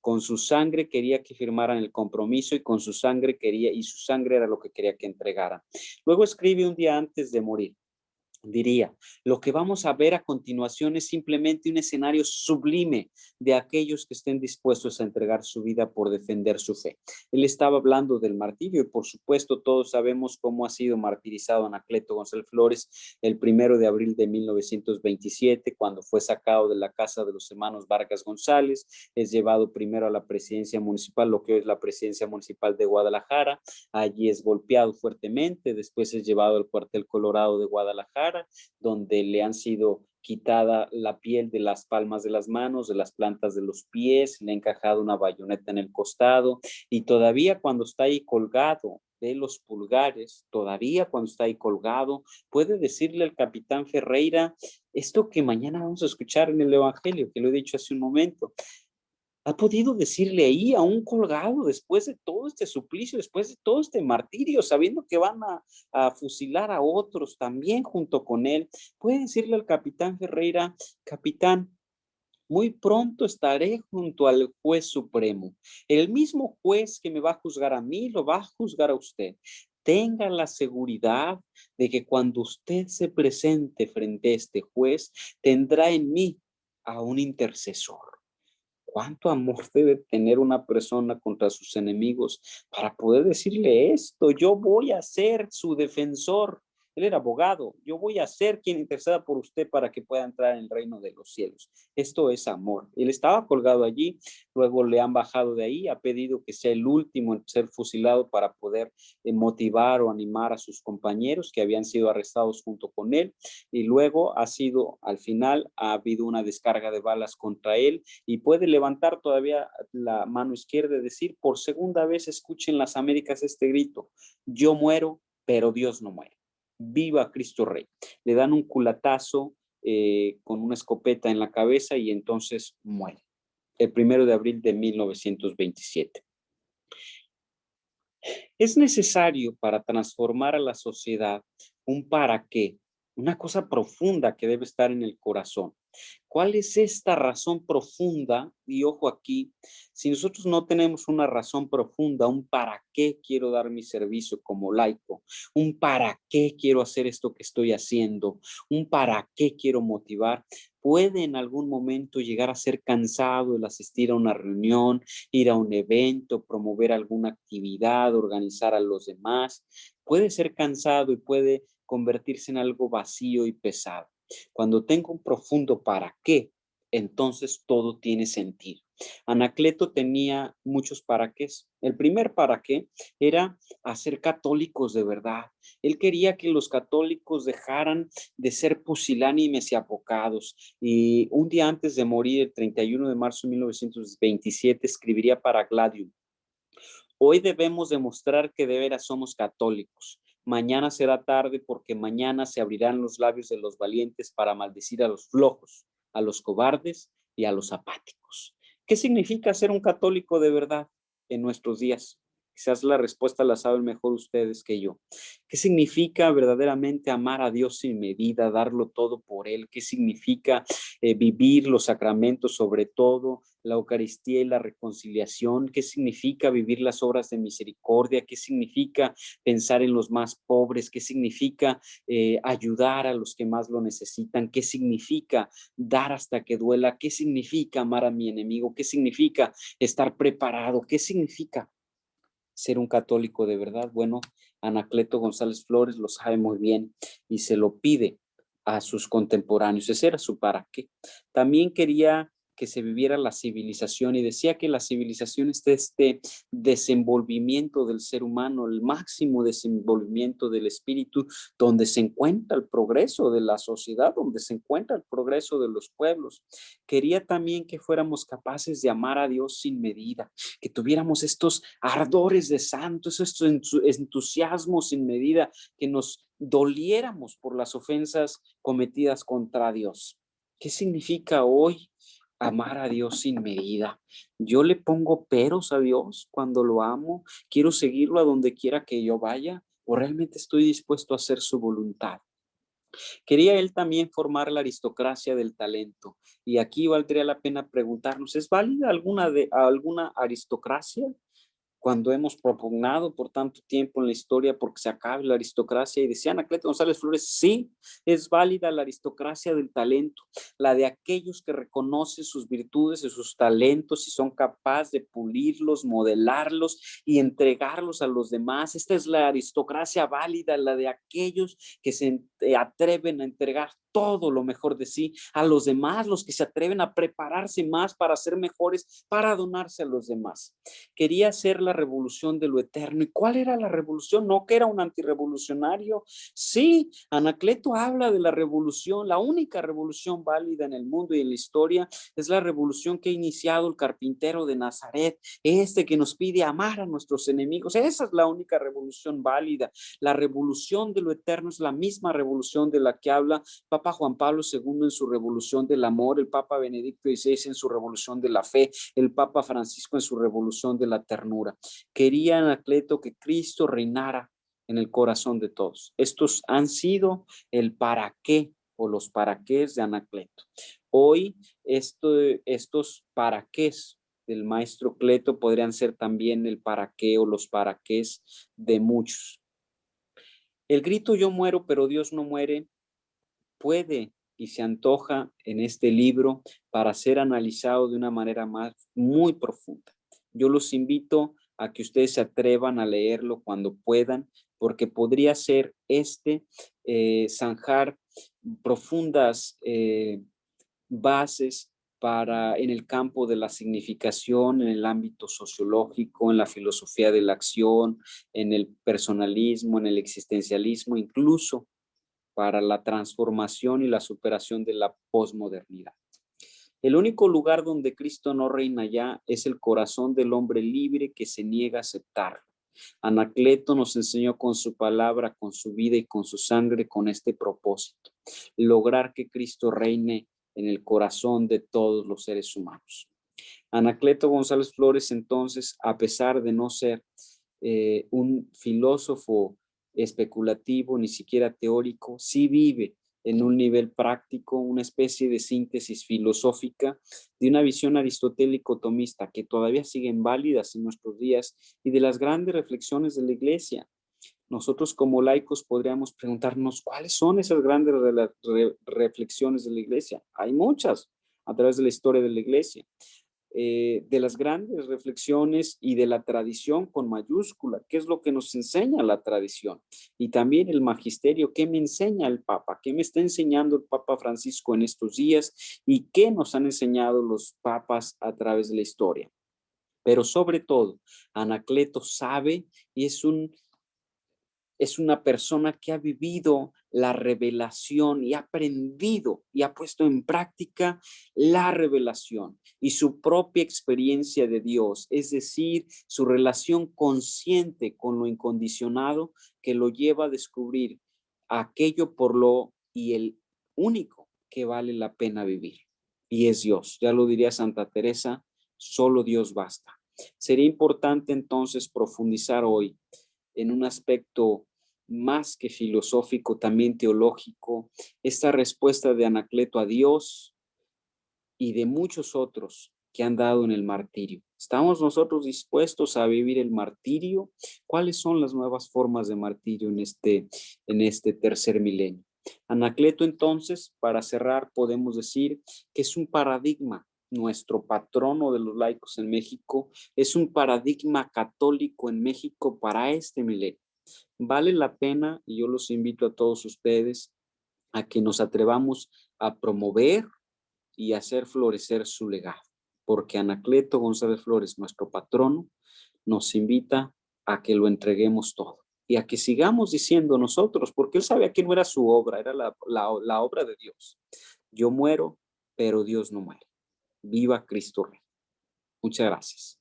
Speaker 2: Con su sangre quería que firmaran el compromiso, y con su sangre quería, y su sangre era lo que quería que entregaran. Luego escribe un día antes de morir. Diría, lo que vamos a ver a continuación es simplemente un escenario sublime de aquellos que estén dispuestos a entregar su vida por defender su fe. Él estaba hablando del martirio, y por supuesto todos sabemos cómo ha sido martirizado Anacleto González Flores el 1 de abril de 1927, cuando fue sacado de la casa de los hermanos Vargas González. Es llevado primero a la presidencia municipal, lo que es la presidencia municipal de Guadalajara. Allí es golpeado fuertemente. Después es llevado al cuartel Colorado de Guadalajara, donde le han sido quitada la piel de las palmas de las manos, de las plantas de los pies, le ha encajado una bayoneta en el costado, y todavía cuando está ahí colgado de los pulgares, todavía cuando está ahí colgado, puede decirle al capitán Ferreira esto que mañana vamos a escuchar en el Evangelio, que lo he dicho hace un momento. Ha podido decirle ahí, aún colgado, después de todo este suplicio, después de todo este martirio, sabiendo que van a fusilar a otros también junto con él, puede decirle al capitán Ferreira: capitán, Muy pronto estaré junto al juez supremo. El mismo juez que me va a juzgar a mí, lo va a juzgar a usted. Tenga la seguridad de que cuando usted se presente frente a este juez, tendrá en mí a un intercesor. ¿Cuánto amor debe tener una persona contra sus enemigos para poder decirle esto? Yo voy a ser su defensor. Él era abogado. Yo voy a ser quien interceda por usted para que pueda entrar en el reino de los cielos. Esto es amor. Él estaba colgado allí, luego le han bajado de ahí, ha pedido que sea el último en ser fusilado para poder motivar o animar a sus compañeros que habían sido arrestados junto con él. Y luego al final, ha habido una descarga de balas contra él y puede levantar todavía la mano izquierda y decir, por segunda vez escuchen las Américas este grito: yo muero, pero Dios no muere. Viva Cristo Rey. Le dan un culatazo con una escopeta en la cabeza y entonces muere. El 1 de abril de 1927. Es necesario para transformar a la sociedad un para qué, una cosa profunda que debe estar en el corazón. ¿Cuál es esta razón profunda? Y ojo aquí, si nosotros no tenemos una razón profunda, un para qué quiero dar mi servicio como laico, un para qué quiero hacer esto que estoy haciendo, un para qué quiero motivar, puede en algún momento llegar a ser cansado el asistir a una reunión, ir a un evento, promover alguna actividad, organizar a los demás. Puede ser cansado y puede convertirse en algo vacío y pesado. Cuando tengo un profundo para qué, entonces todo tiene sentido. Anacleto tenía muchos para qué. El primer para qué era hacer católicos de verdad. Él quería que los católicos dejaran de ser pusilánimes y apocados. Y un día antes de morir, el 31 de marzo de 1927, escribiría para Gladium: hoy debemos demostrar que de veras somos católicos. Mañana será tarde, porque mañana se abrirán los labios de los valientes para maldecir a los flojos, a los cobardes y a los apáticos. ¿Qué significa ser un católico de verdad en nuestros días? Quizás la respuesta la saben mejor ustedes que yo. ¿Qué significa verdaderamente amar a Dios sin medida, darlo todo por Él? ¿Qué significa vivir los sacramentos, sobre todo la Eucaristía y la reconciliación? ¿Qué significa vivir las obras de misericordia? ¿Qué significa pensar en los más pobres? ¿Qué significa ayudar a los que más lo necesitan? ¿Qué significa dar hasta que duela? ¿Qué significa amar a mi enemigo? ¿Qué significa estar preparado? ¿Qué significa ser un católico de verdad? Bueno, Anacleto González Flores lo sabe muy bien y se lo pide a sus contemporáneos. Ese era su para qué. También quería que se viviera la civilización y decía que la civilización es este desenvolvimiento del ser humano, el máximo desenvolvimiento del espíritu, donde se encuentra el progreso de la sociedad, donde se encuentra el progreso de los pueblos. Quería también que fuéramos capaces de amar a Dios sin medida, que tuviéramos estos ardores de santos, estos entusiasmos sin medida, que nos doliéramos por las ofensas cometidas contra Dios. ¿Qué significa hoy amar a Dios sin medida? Yo le pongo peros a Dios cuando lo amo, quiero seguirlo a donde quiera que yo vaya, o realmente estoy dispuesto a hacer su voluntad. Quería él también formar la aristocracia del talento. Y aquí valdría la pena preguntarnos, ¿es válida alguna aristocracia? Cuando hemos propugnado por tanto tiempo en la historia porque se acabe la aristocracia, y decía Anacleto González Flores, sí, es válida la aristocracia del talento, la de aquellos que reconocen sus virtudes y sus talentos y son capaces de pulirlos, modelarlos y entregarlos a los demás. Esta es la aristocracia válida, la de aquellos que se atreven a entregar todo lo mejor de sí a los demás, los que se atreven a prepararse más para ser mejores, para donarse a los demás. Quería hacer la revolución de lo eterno. ¿Y cuál era la revolución? No que era un antirrevolucionario. Sí, Anacleto habla de la revolución, la única revolución válida en el mundo y en la historia es la revolución que ha iniciado el carpintero de Nazaret, este que nos pide amar a nuestros enemigos. Esa es la única revolución válida. La revolución de lo eterno es la misma revolución de la que habla Papa Juan Pablo II en su revolución del amor, el Papa Benedicto XVI en su revolución de la fe, el Papa Francisco en su revolución de la ternura. Quería Anacleto que Cristo reinara en el corazón de todos. Estos han sido el para qué o los paraqués de Anacleto. Hoy estos paraqués del maestro Cleto podrían ser también el paraqué o los paraqués de muchos. El grito "yo muero, pero Dios no muere" puede y se antoja en este libro para ser analizado de una manera muy profunda. Yo los invito a que ustedes se atrevan a leerlo cuando puedan, porque podría ser zanjar profundas bases en el campo de la significación, en el ámbito sociológico, en la filosofía de la acción, en el personalismo, en el existencialismo, incluso para la transformación y la superación de la posmodernidad. El único lugar donde Cristo no reina ya es el corazón del hombre libre que se niega a aceptarlo. Anacleto nos enseñó con su palabra, con su vida y con su sangre con este propósito: lograr que Cristo reine en el corazón de todos los seres humanos. Anacleto González Flores, entonces, a pesar de no ser un filósofo especulativo, ni siquiera teórico, sí vive en un nivel práctico, una especie de síntesis filosófica de una visión aristotélico-tomista que todavía siguen válidas en nuestros días y de las grandes reflexiones de la Iglesia. Nosotros como laicos podríamos preguntarnos cuáles son esas grandes reflexiones de la Iglesia. Hay muchas a través de la historia de la Iglesia. De las grandes reflexiones y de la tradición con mayúscula, qué es lo que nos enseña la tradición, y también el magisterio, qué me enseña el Papa, qué me está enseñando el Papa Francisco en estos días y qué nos han enseñado los papas a través de la historia. Pero sobre todo, Anacleto sabe y es una persona que ha vivido la revelación y ha aprendido y ha puesto en práctica la revelación y su propia experiencia de Dios, es decir, su relación consciente con lo incondicionado que lo lleva a descubrir aquello y el único que vale la pena vivir, y es Dios. Ya lo diría Santa Teresa, solo Dios basta. Sería importante entonces profundizar hoy en un aspecto más que filosófico, también teológico, esta respuesta de Anacleto a Dios y de muchos otros que han dado en el martirio. ¿Estamos nosotros dispuestos a vivir el martirio? ¿Cuáles son las nuevas formas de martirio en este tercer milenio? Anacleto, entonces, para cerrar, podemos decir que es un paradigma. Nuestro patrono de los laicos en México es un paradigma católico en México para este milenio. Vale la pena, y yo los invito a todos ustedes a que nos atrevamos a promover y hacer florecer su legado, porque Anacleto González Flores, nuestro patrono, nos invita a que lo entreguemos todo y a que sigamos diciendo nosotros, porque él sabía que no era su obra, era la obra de Dios. Yo muero, pero Dios no muere. Viva Cristo Rey. Muchas gracias.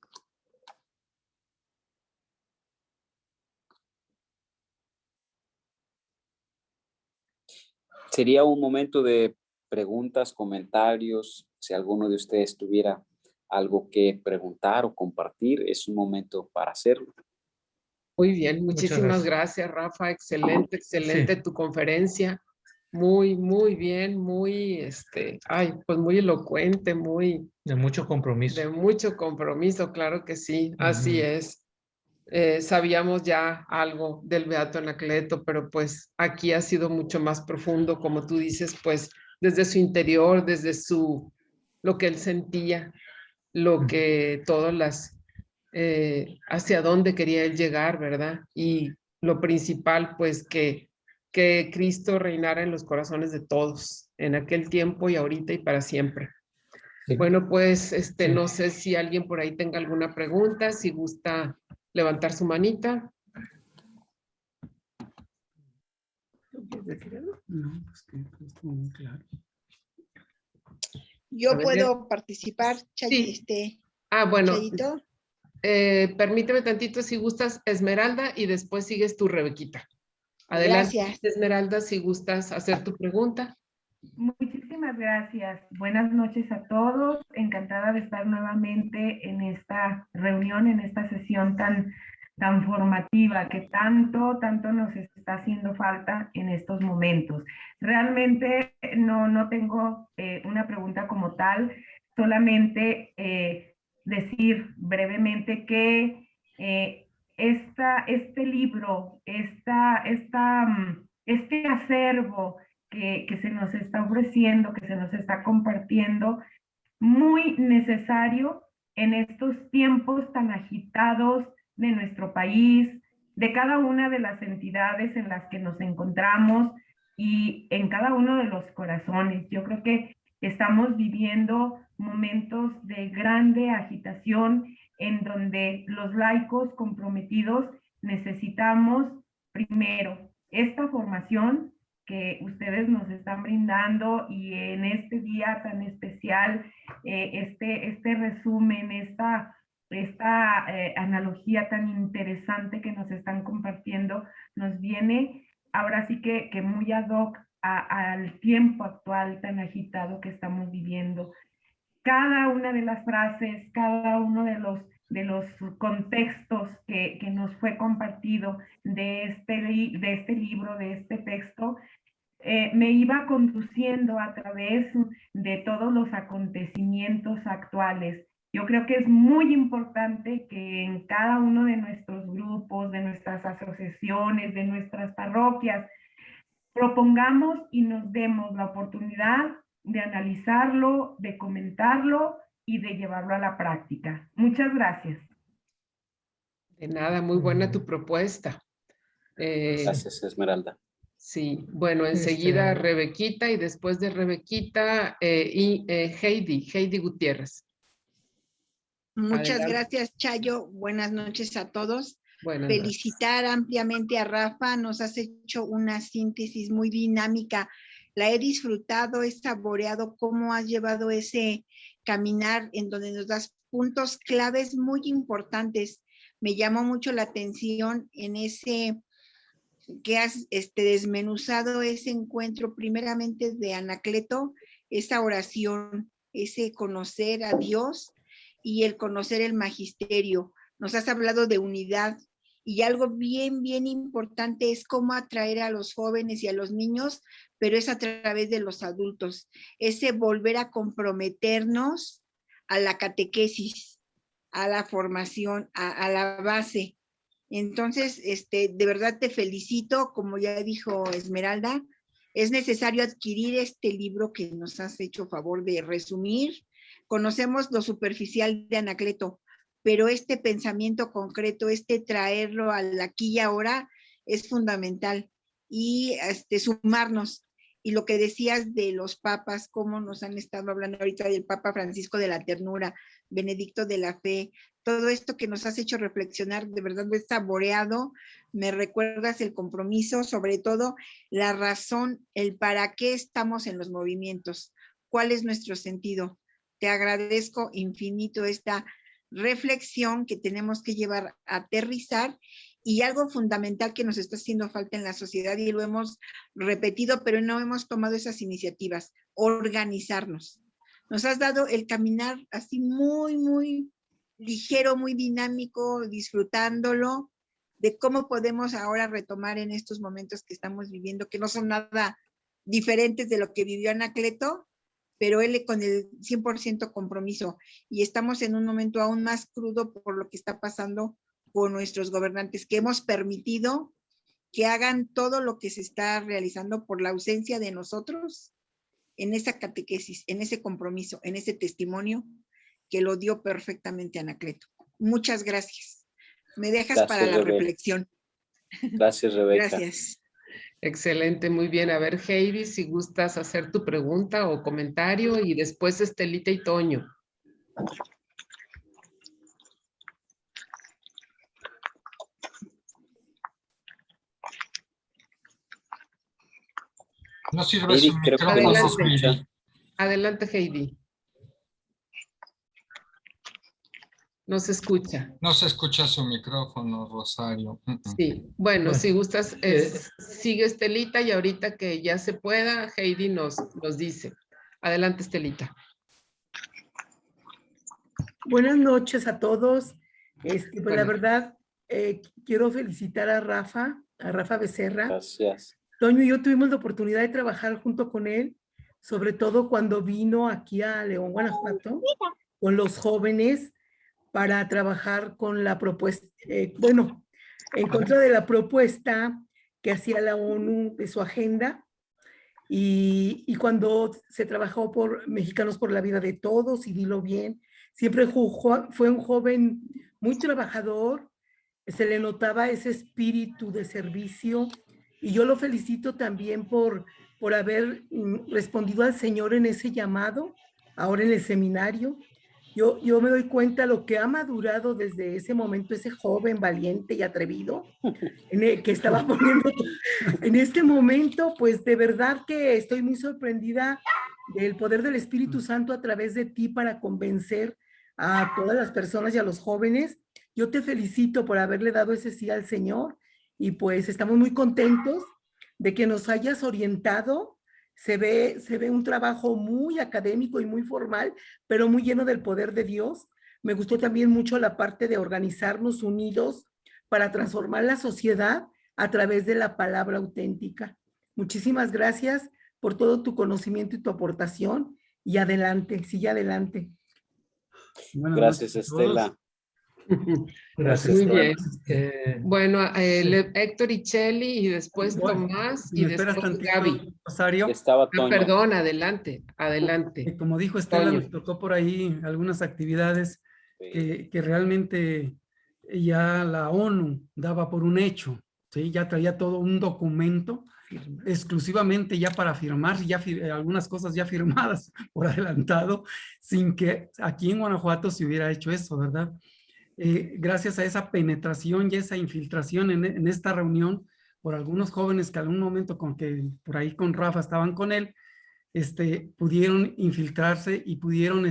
Speaker 2: Sería un momento de preguntas, comentarios. Si alguno de ustedes tuviera algo que preguntar o compartir, es un momento para hacerlo.
Speaker 1: Muy bien, muchísimas gracias, Rafa. Excelente, excelente tu conferencia. Muy, muy bien, muy, pues muy elocuente, muy...
Speaker 3: De mucho compromiso.
Speaker 1: De mucho compromiso, claro que sí, así es. Sabíamos ya algo del Beato Anacleto, pero pues aquí ha sido mucho más profundo, como tú dices, pues desde su interior, desde lo que él sentía, lo que todas hacia dónde quería él llegar, ¿verdad? Y lo principal, pues que Cristo reinara en los corazones de todos, en aquel tiempo y ahorita y para siempre. Sí. Bueno, pues no sé si alguien por ahí tenga alguna pregunta, si gusta levantar su manita.
Speaker 4: No, pues que estuvo muy claro.
Speaker 5: Yo puedo participar,
Speaker 1: Sí. Bueno,
Speaker 5: Chayito.
Speaker 1: Permíteme tantito si gustas, Esmeralda, y después sigues tú, Rebequita. Adelante,
Speaker 5: Gracias.
Speaker 1: Esmeralda, si gustas hacer tu pregunta.
Speaker 6: Muchísimas gracias. Buenas noches a todos. Encantada de estar nuevamente en esta reunión, en esta sesión tan formativa que tanto nos está haciendo falta en estos momentos. Realmente no tengo una pregunta como tal, solamente decir brevemente que este libro, este acervo que se nos está ofreciendo, que se nos está compartiendo, muy necesario en estos tiempos tan agitados de nuestro país, de cada una de las entidades en las que nos encontramos y en cada uno de los corazones. Yo creo que estamos viviendo momentos de grande agitación en donde los laicos comprometidos necesitamos, primero, esta formación que ustedes nos están brindando y en este día tan especial, este resumen, esta analogía tan interesante que nos están compartiendo, nos viene ahora sí que muy ad hoc al tiempo actual tan agitado que estamos viviendo. Cada una de las frases, cada uno de los contextos que nos fue compartido de este libro, de este texto, me iba conduciendo a través de todos los acontecimientos actuales. Yo creo que es muy importante que en cada uno de nuestros grupos, de nuestras asociaciones, de nuestras parroquias, propongamos y nos demos la oportunidad de analizarlo, de comentarlo y de llevarlo a la práctica. Muchas gracias.
Speaker 1: De nada, muy buena tu propuesta.
Speaker 2: Gracias, Esmeralda.
Speaker 1: Sí, bueno, enseguida Rebequita y después de Rebequita Heidi Gutiérrez.
Speaker 5: Muchas
Speaker 1: Adelante.
Speaker 5: gracias, Chayo. Buenas noches a todos.
Speaker 1: Buenas
Speaker 5: Felicitar ampliamente a Rafa. Nos has hecho una síntesis muy dinámica. La he disfrutado, he saboreado cómo has llevado ese caminar en donde nos das puntos claves muy importantes. Me llamó mucho la atención en ese que has desmenuzado ese encuentro primeramente de Anacleto, esa oración, ese conocer a Dios y el conocer el magisterio. Nos has hablado de unidad y algo bien, bien importante es cómo atraer a los jóvenes y a los niños, pero es a través de los adultos. Ese volver a comprometernos a la catequesis, a la formación, a la base. Entonces, de verdad te felicito, como ya dijo Esmeralda, es necesario adquirir este libro que nos has hecho favor de resumir. Conocemos lo superficial de Anacleto, pero este pensamiento concreto, traerlo al aquí y ahora es fundamental y sumarnos. Y lo que decías de los papas, cómo nos han estado hablando ahorita del Papa Francisco de la Ternura, Benedicto de la Fe, todo esto que nos has hecho reflexionar, de verdad lo he saboreado, me recuerdas el compromiso, sobre todo la razón, el para qué estamos en los movimientos, cuál es nuestro sentido. Te agradezco infinito esta reflexión que tenemos que llevar a aterrizar y algo fundamental que nos está haciendo falta en la sociedad y lo hemos repetido, pero no hemos tomado esas iniciativas, organizarnos. Nos has dado el caminar así muy, muy ligero, muy dinámico, disfrutándolo, de cómo podemos ahora retomar en estos momentos que estamos viviendo, que no son nada diferentes de lo que vivió Anacleto, pero él con el 100% compromiso. Y estamos en un momento aún más crudo por lo que está pasando con nuestros gobernantes, que hemos permitido que hagan todo lo que se está realizando por la ausencia de nosotros en esa catequesis, en ese compromiso, en ese testimonio que lo dio perfectamente Anacleto. Muchas gracias. Me dejas
Speaker 2: Gracias,
Speaker 5: para la
Speaker 2: Rebeca.
Speaker 5: reflexión.
Speaker 2: Gracias, Rebeca.
Speaker 5: Gracias.
Speaker 1: Excelente, muy bien. A ver, Heidi, si gustas hacer tu pregunta o comentario y después Estelita y Toño.
Speaker 3: No sirve
Speaker 2: Heidi,
Speaker 3: su
Speaker 2: creo que
Speaker 3: micrófono,
Speaker 2: no se escucha.
Speaker 3: Heidi.
Speaker 1: Adelante, Heidi. No se escucha.
Speaker 3: No se escucha su micrófono, Rosario.
Speaker 1: Sí, bueno, si gustas,
Speaker 3: eh,
Speaker 1: sigue Estelita y ahorita que ya se pueda, Heidi nos dice. Adelante, Estelita.
Speaker 4: Buenas noches a todos. Pues la
Speaker 1: Buenas.
Speaker 4: verdad, quiero felicitar a Rafa Becerra.
Speaker 2: Gracias.
Speaker 4: Toño y yo tuvimos la oportunidad de trabajar junto con él sobre todo cuando vino aquí a León, Guanajuato, con los jóvenes para trabajar con la propuesta, bueno, en contra de la propuesta que hacía la ONU de su agenda. Y cuando se trabajó por Mexicanos por la Vida de Todos, y dilo bien, siempre fue un joven muy trabajador, se le notaba ese espíritu de servicio, y yo lo felicito también por haber respondido al Señor en ese llamado, ahora en el seminario. Yo me doy cuenta lo que ha madurado desde ese momento, ese joven valiente y atrevido, que estaba poniendo en este momento. Pues de verdad que estoy muy sorprendida del poder del Espíritu Santo a través de ti para convencer a todas las personas y a los jóvenes. Yo te felicito por haberle dado ese sí al Señor, y pues estamos muy contentos de que nos hayas orientado. Se ve un trabajo muy académico y muy formal, pero muy lleno del poder de Dios. Me gustó también mucho la parte de organizarnos unidos para transformar la sociedad a través de la palabra auténtica. Muchísimas gracias por todo tu conocimiento y tu aportación, y adelante, sigue adelante.
Speaker 7: Buenas
Speaker 2: Gracias,
Speaker 7: noches a todos.
Speaker 2: Estela.
Speaker 7: Gracias.
Speaker 1: Muy bien.
Speaker 7: Eh,
Speaker 1: Bueno,
Speaker 7: sí.
Speaker 1: Héctor y Cheli, y después
Speaker 7: Bueno,
Speaker 1: Tomás,
Speaker 7: si
Speaker 1: y
Speaker 7: me esperas
Speaker 1: después
Speaker 7: tantito,
Speaker 1: Gaby.
Speaker 7: Rosario.
Speaker 2: Estaba
Speaker 1: Ah,
Speaker 2: Toño.
Speaker 1: perdón, adelante, adelante.
Speaker 7: Como dijo Estela,
Speaker 1: Toño.
Speaker 7: nos tocó por ahí algunas actividades
Speaker 2: Sí.
Speaker 7: que realmente ya la ONU daba por un hecho, ¿sí? Ya traía todo un documento exclusivamente ya para firmar, ya algunas cosas ya firmadas por adelantado, sin que aquí en Guanajuato se hubiera hecho eso, ¿verdad? Gracias a esa penetración y esa infiltración en esta reunión por algunos jóvenes que algún momento con que por ahí con Rafa estaban con él, pudieron infiltrarse y pudieron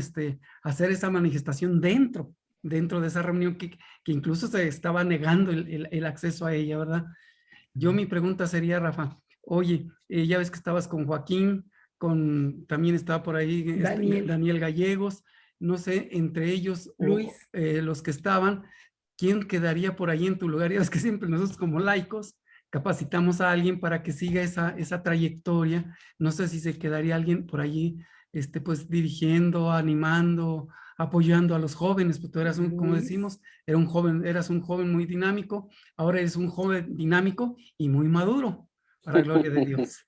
Speaker 7: hacer esa manifestación dentro de esa reunión que incluso se estaba negando el acceso a ella, ¿verdad? Yo mi pregunta sería, Rafa, oye, ya ves que estabas con Joaquín, también estaba por ahí Daniel Gallegos, no sé, entre ellos,
Speaker 4: Luis.
Speaker 7: los que estaban, ¿quién quedaría por ahí en tu lugar? Ya ves que siempre nosotros como laicos capacitamos a alguien para que siga esa trayectoria. No sé si se quedaría alguien por allí, pues dirigiendo, animando, apoyando a los jóvenes, porque tú eras como decimos, eras un joven muy dinámico, ahora eres un joven dinámico y muy maduro, para gloria de Dios.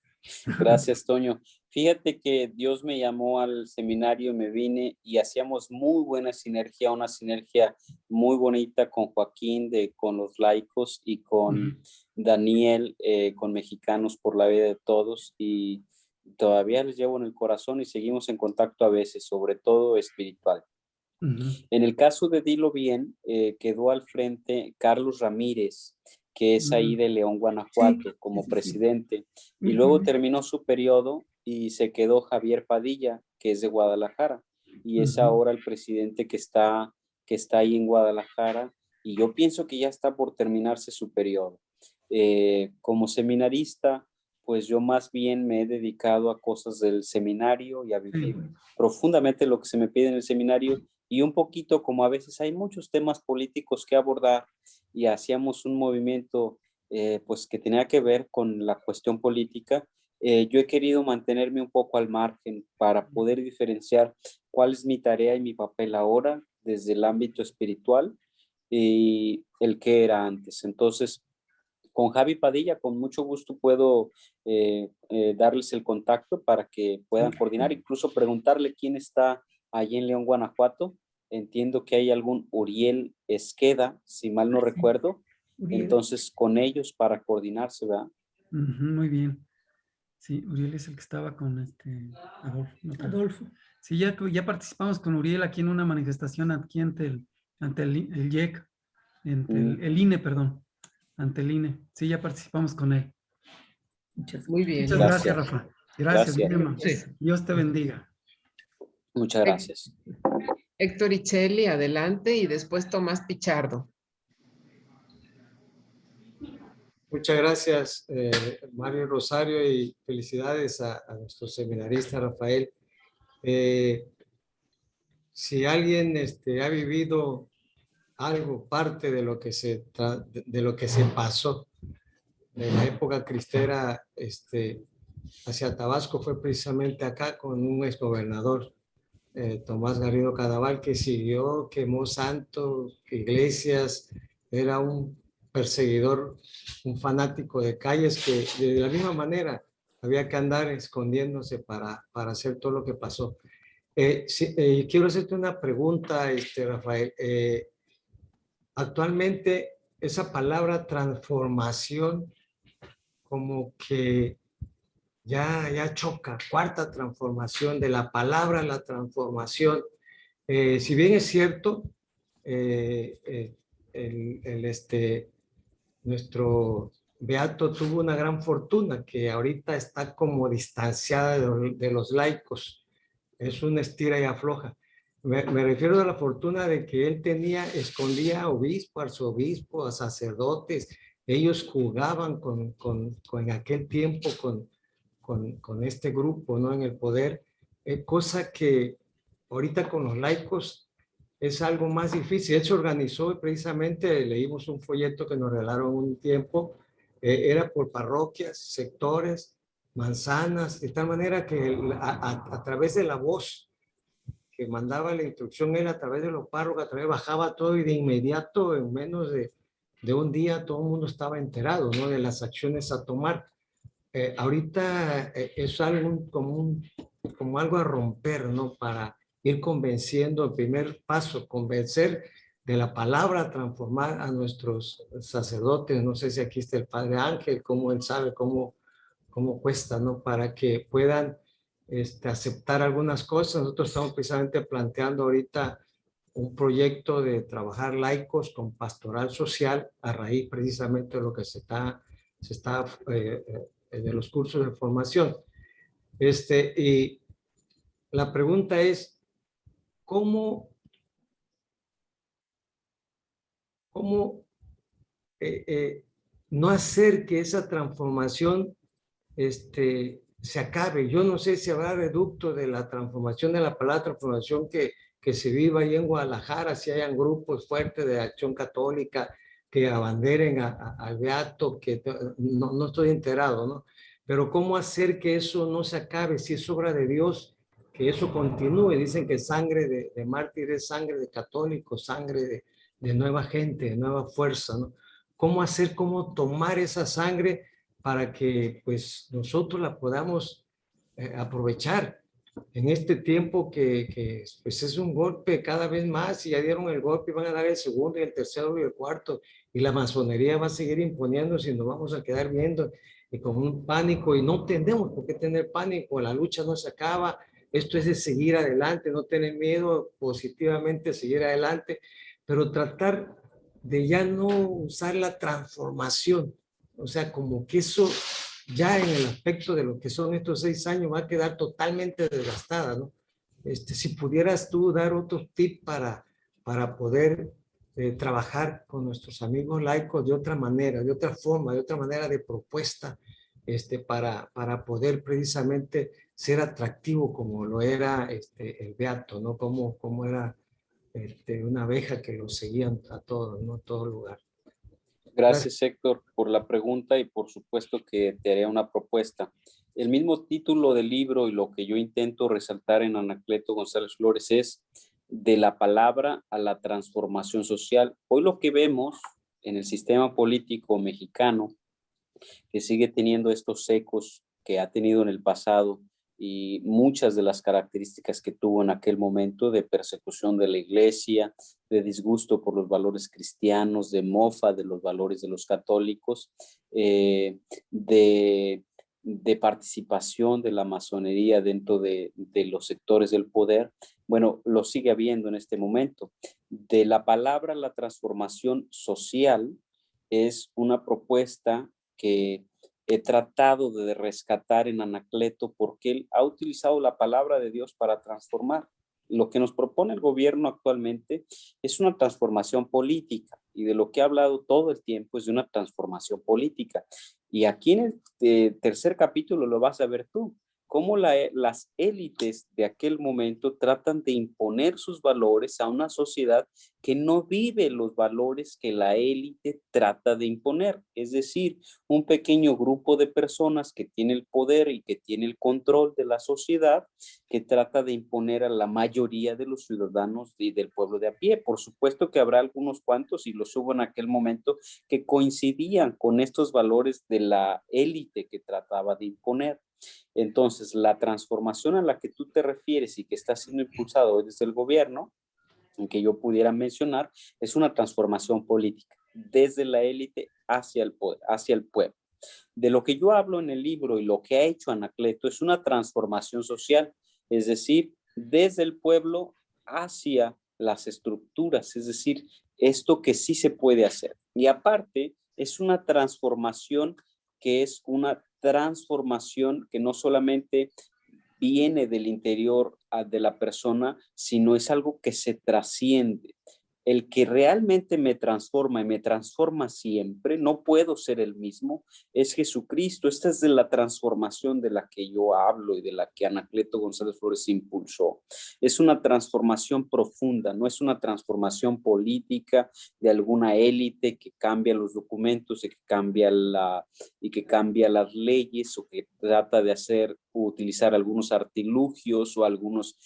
Speaker 2: Gracias, Toño. Fíjate que Dios me llamó al seminario, me vine y hacíamos muy buena sinergia, una sinergia muy bonita con Joaquín, con los laicos, y con Daniel, con Mexicanos por la Vida de Todos, y todavía les llevo en el corazón y seguimos en contacto a veces, sobre todo espiritual. En el caso de Dilo Bien, quedó al frente Carlos Ramírez, que es ahí de León, Guanajuato, sí, como presidente. Y luego terminó su periodo y se quedó Javier Padilla, que es de Guadalajara, y es ahora el presidente que está ahí en Guadalajara, y yo pienso que ya está por terminarse su periodo. Como seminarista, pues yo más bien me he dedicado a cosas del seminario y a vivir profundamente lo que se me pide en el seminario, y un poquito como a veces hay muchos temas políticos que abordar, y hacíamos un movimiento pues que tenía que ver con la cuestión política. Yo he querido mantenerme un poco al margen para poder diferenciar cuál es mi tarea y mi papel ahora desde el ámbito espiritual y el que era antes. Entonces, con Javi Padilla, con mucho gusto puedo darles el contacto para que puedan coordinar, incluso preguntarle quién está allí en León, Guanajuato. Entiendo que hay algún Uriel Esqueda, si mal no recuerdo. Uriel. Entonces, con ellos para coordinarse, ¿verdad?
Speaker 7: Muy bien. Sí, Uriel es el que estaba con Adolfo. Sí, ya participamos con Uriel aquí en una manifestación aquí ante el IEC, el INE, perdón. Ante el INE. Sí, ya participamos con él.
Speaker 1: Muy bien.
Speaker 7: Muchas gracias, Rafa. Gracias. Sí. Dios te bendiga.
Speaker 2: Muchas gracias.
Speaker 1: Héctor y Cheli, adelante, y después Tomás Pichardo.
Speaker 8: Muchas gracias, Mario Rosario, y felicidades a nuestro seminarista Rafael. Si alguien ha vivido algo, parte de lo que se pasó en la época cristera, hacia Tabasco fue precisamente acá con un exgobernador, Tomás Garrido Cadaval, que siguió, quemó santos, iglesias, era un perseguidor, un fanático de calles que de la misma manera había que andar escondiéndose para hacer todo lo que pasó. Quiero hacerte una pregunta, Rafael. Actualmente esa palabra transformación como que ya choca, cuarta transformación, de la palabra a la transformación. Si bien es cierto, nuestro beato tuvo una gran fortuna que ahorita está como distanciada de los laicos. Es una estira y afloja. Me refiero a la fortuna de que él escondía a obispo, arzobispo, a sacerdotes. Ellos jugaban en aquel tiempo con este grupo, ¿no? En el poder, cosa que ahorita con los laicos es algo más difícil. Él se organizó precisamente, leímos un folleto que nos regalaron un tiempo, era por parroquias, sectores, manzanas, de tal manera que a través de la voz que mandaba la instrucción, él a través de los párrocos, bajaba todo y de inmediato, en menos de un día, todo el mundo estaba enterado, ¿no? De las acciones a tomar. Ahorita es algo como algo a romper, ¿no? Para ir convenciendo, el primer paso, convencer de la palabra, transformar a nuestros sacerdotes. No sé si aquí está el Padre Ángel, cómo él sabe cómo cuesta, ¿no? Para que puedan aceptar algunas cosas. Nosotros estamos precisamente planteando ahorita un proyecto de trabajar laicos con pastoral social a raíz precisamente de lo que se está de los cursos de formación. Y la pregunta es, ¿cómo no hacer que esa transformación se acabe? Yo no sé si habrá reducto de la transformación, de la palabra transformación que se viva ahí en Guadalajara, si hayan grupos fuertes de Acción Católica que abanderen al beato, que no estoy enterado, ¿no? Pero ¿cómo hacer que eso no se acabe? Si es obra de Dios, que eso continúe. Dicen que sangre de mártires es sangre de católicos, sangre de nueva gente, de nueva fuerza, ¿no? ¿Cómo tomar esa sangre para que pues nosotros la podamos aprovechar en este tiempo que pues es un golpe cada vez más, y ya dieron el golpe y van a dar el segundo y el tercero y el cuarto, y la masonería va a seguir imponiéndose y nos vamos a quedar viendo y con un pánico, y no tenemos por qué tener pánico, la lucha no se acaba, esto es de seguir adelante, no tener miedo, positivamente seguir adelante, pero tratar de ya no usar la transformación, o sea, como que eso ya en el aspecto de lo que son estos 6 años va a quedar totalmente desgastada, ¿no? Si pudieras tú dar otro tip para poder trabajar con nuestros amigos laicos de otra manera, de otra forma, de otra manera de propuesta, para poder precisamente ser atractivo como lo era el beato, ¿no? Como era una abeja que lo seguían a todos, ¿no? A todo lugar.
Speaker 2: Gracias, Héctor, por la pregunta, y por supuesto que te haré una propuesta. El mismo título del libro y lo que yo intento resaltar en Anacleto González Flores es de la palabra a la transformación social. Hoy lo que vemos en el sistema político mexicano, que sigue teniendo estos ecos que ha tenido en el pasado y muchas de las características que tuvo en aquel momento de persecución de la iglesia, de disgusto por los valores cristianos, de mofa de los valores de los católicos, de participación de la masonería dentro de los sectores del poder. Bueno, lo sigue habiendo en este momento. De la palabra la transformación social es una propuesta que he tratado de rescatar en Anacleto, porque él ha utilizado la palabra de Dios para transformar. Lo que nos propone el gobierno actualmente es una transformación política, y de lo que ha hablado todo el tiempo es de una transformación política. Y aquí en el tercer capítulo lo vas a ver tú, cómo las élites de aquel momento tratan de imponer sus valores a una sociedad que no vive los valores que la élite trata de imponer. Es decir, un pequeño grupo de personas que tiene el poder y que tiene el control de la sociedad, que trata de imponer a la mayoría de los ciudadanos y del pueblo de a pie. Por supuesto que habrá algunos cuantos, y los hubo en aquel momento, que coincidían con estos valores de la élite que trataba de imponer. Entonces, la transformación a la que tú te refieres y que está siendo impulsado desde el gobierno, en que yo pudiera mencionar, es una transformación política desde la élite hacia el poder, hacia el pueblo. De lo que yo hablo en el libro y lo que ha hecho Anacleto es una transformación social, es decir, desde el pueblo hacia las estructuras, es decir, esto que sí se puede hacer. Y aparte, es una transformación que es una transformación que no solamente viene del interior de la persona, sino es algo que se trasciende. El que realmente me transforma y me transforma siempre, no puedo ser el mismo, es Jesucristo. Esta es de la transformación de la que yo hablo y de la que Anacleto González Flores impulsó. Es una transformación profunda, no es una transformación política de alguna élite que cambia los documentos y que cambia las leyes o que trata de utilizar algunos artilugios o algunos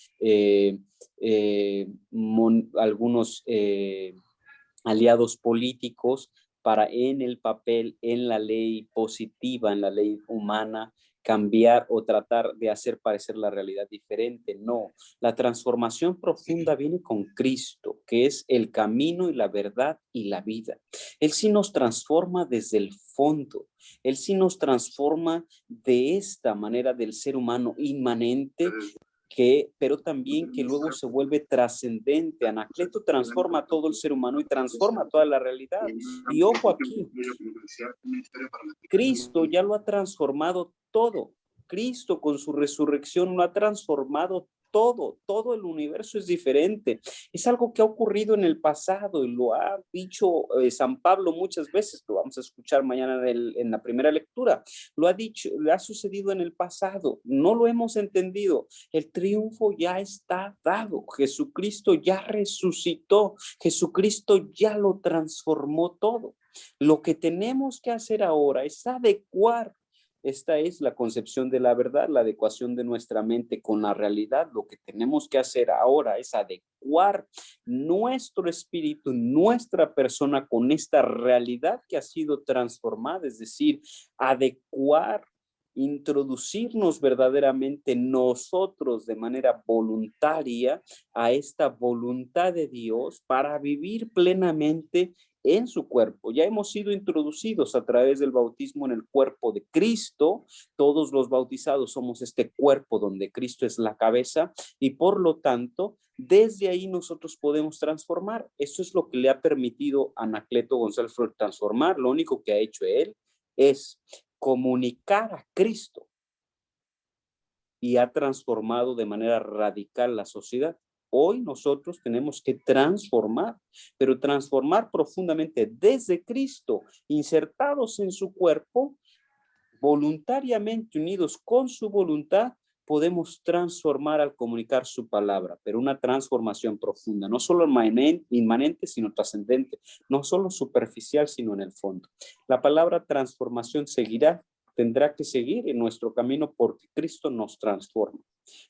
Speaker 2: aliados políticos para en el papel, en la ley positiva, en la ley humana, cambiar o tratar de hacer parecer la realidad diferente. No, la transformación profunda viene con Cristo, que es el camino y la verdad y la vida. Él sí nos transforma desde el fondo. Él sí nos transforma de esta manera del ser humano inmanente, pero también que luego se vuelve trascendente. Anacleto transforma todo el ser humano y transforma toda la realidad. Y ojo aquí, Cristo ya lo ha transformado todo. Cristo con su resurrección lo ha transformado todo el universo es diferente. Es algo que ha ocurrido en el pasado y lo ha dicho San Pablo muchas veces, lo vamos a escuchar mañana en la primera lectura. Lo ha dicho, lo ha sucedido en el pasado, no lo hemos entendido. El triunfo ya está dado. Jesucristo ya resucitó. Jesucristo ya lo transformó todo. Lo que tenemos que hacer ahora es adecuar. Esta es la concepción de la verdad, la adecuación de nuestra mente con la realidad. Lo que tenemos que hacer ahora es adecuar nuestro espíritu, nuestra persona con esta realidad que ha sido transformada, es decir, adecuar, introducirnos verdaderamente nosotros de manera voluntaria a esta voluntad de Dios para vivir plenamente en su cuerpo. Ya hemos sido introducidos a través del bautismo en el cuerpo de Cristo. Todos los bautizados somos este cuerpo donde Cristo es la cabeza y por lo tanto, desde ahí nosotros podemos transformar. Eso es lo que le ha permitido a Anacleto González Flores transformar. Lo único que ha hecho él es comunicar a Cristo y ha transformado de manera radical la sociedad. Hoy nosotros tenemos que transformar, pero transformar profundamente desde Cristo, insertados en su cuerpo, voluntariamente unidos con su voluntad, podemos transformar al comunicar su palabra, pero una transformación profunda, no solo inmanente, sino trascendente, no solo superficial, sino en el fondo. La palabra transformación tendrá que seguir en nuestro camino porque Cristo nos transforma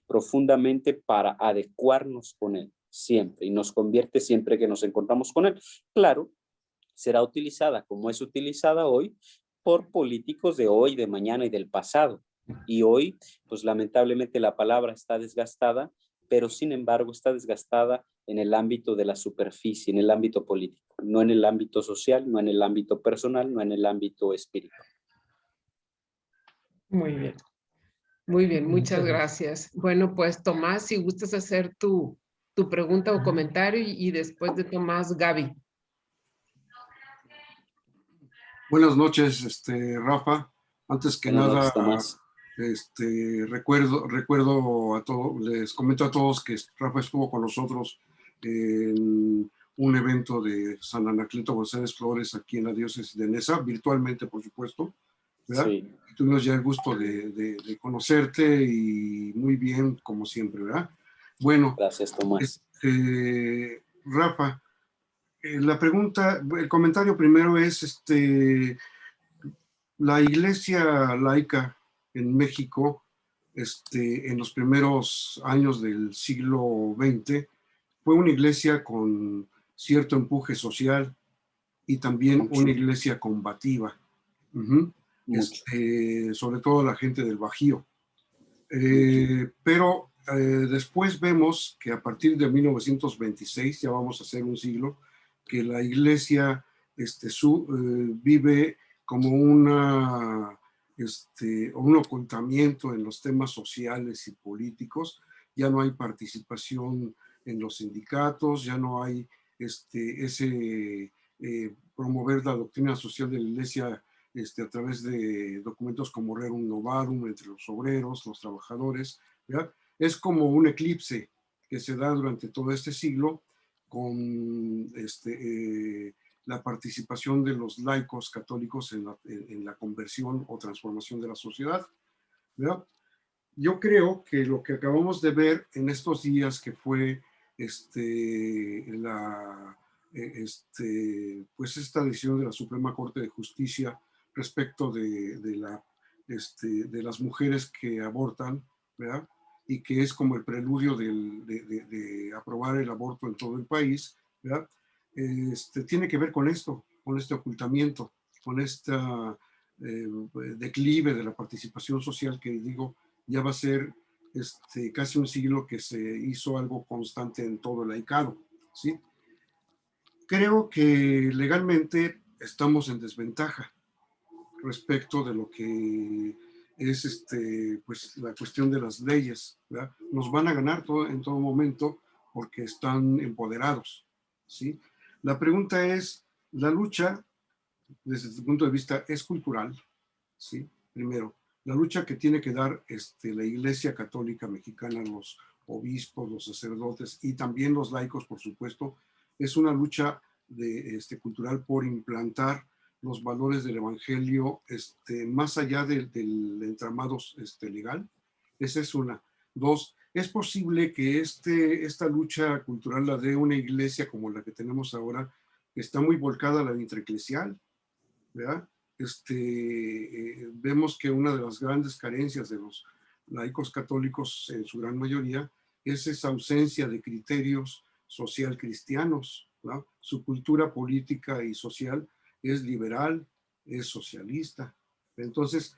Speaker 2: profundamente para adecuarnos con Él siempre y nos convierte siempre que nos encontramos con Él. Claro, será utilizada como es utilizada hoy por políticos de hoy, de mañana y del pasado. Y hoy, pues lamentablemente la palabra está desgastada, pero sin embargo está desgastada en el ámbito de la superficie, en el ámbito político, no en el ámbito social, no en el ámbito personal, no en el ámbito espiritual.
Speaker 1: Muy bien. Muy bien, muchas gracias. Bueno, pues Tomás, si gustas hacer tu pregunta o comentario y después de Tomás, Gaby.
Speaker 9: Buenas noches, Rafa. Antes que
Speaker 2: Buenas
Speaker 9: nada,
Speaker 2: noches, Tomás.
Speaker 9: recuerdo a todos, les comento a todos que Rafa estuvo con nosotros en un evento de San Anacleto González Flores aquí en la diócesis de Neza, virtualmente, por supuesto. ¿verdad?
Speaker 2: Sí.
Speaker 9: Tuvimos ya el gusto de conocerte y muy bien, como siempre, ¿verdad? Bueno,
Speaker 2: Gracias, Tomás.
Speaker 9: Rafa, la pregunta, el comentario primero es, la iglesia laica en México, en los primeros años del siglo XX, fue una iglesia con cierto empuje social y también
Speaker 2: Mucho.
Speaker 9: una iglesia combativa. Ujú.
Speaker 2: Mucho.
Speaker 9: Sobre todo la gente del Bajío. Pero después vemos que a partir de 1926, ya vamos a hacer un siglo, que la iglesia vive como un ocultamiento en los temas sociales y políticos. Ya no hay participación en los sindicatos, ya no hay promover la doctrina social de la iglesia a través de documentos como Rerum Novarum entre los obreros, los trabajadores, ¿verdad? Es como un eclipse que se da durante todo este siglo con la participación de los laicos católicos en la conversión o transformación de la sociedad, ¿verdad? Yo creo que lo que acabamos de ver en estos días, que fue pues esta decisión de la Suprema Corte de Justicia respecto de las mujeres que abortan, ¿verdad? Y que es como el preludio de aprobar el aborto en todo el país, ¿verdad? Tiene que ver con esto, con este ocultamiento, con este declive de la participación social que digo, ya va a ser casi un siglo que se hizo algo constante en todo el laicado, ¿sí? Creo que legalmente estamos en desventaja respecto de lo que es pues, la cuestión de las leyes, ¿verdad? Nos van a ganar en todo momento porque están empoderados, ¿sí? La pregunta es, la lucha, desde tu punto de vista, es cultural, ¿sí? Primero, la lucha que tiene que dar la Iglesia Católica Mexicana, los obispos, los sacerdotes y también los laicos, por supuesto, es una lucha cultural por implantar los valores del Evangelio más allá del entramado legal. Esa es una. Dos, es posible que esta lucha cultural la dé una iglesia como la que tenemos ahora, que está muy volcada a la intraeclesial, ¿verdad? Vemos que una de las grandes carencias de los laicos católicos en su gran mayoría es esa ausencia de criterios social cristianos, ¿no? Su cultura política y social es liberal, es socialista. Entonces,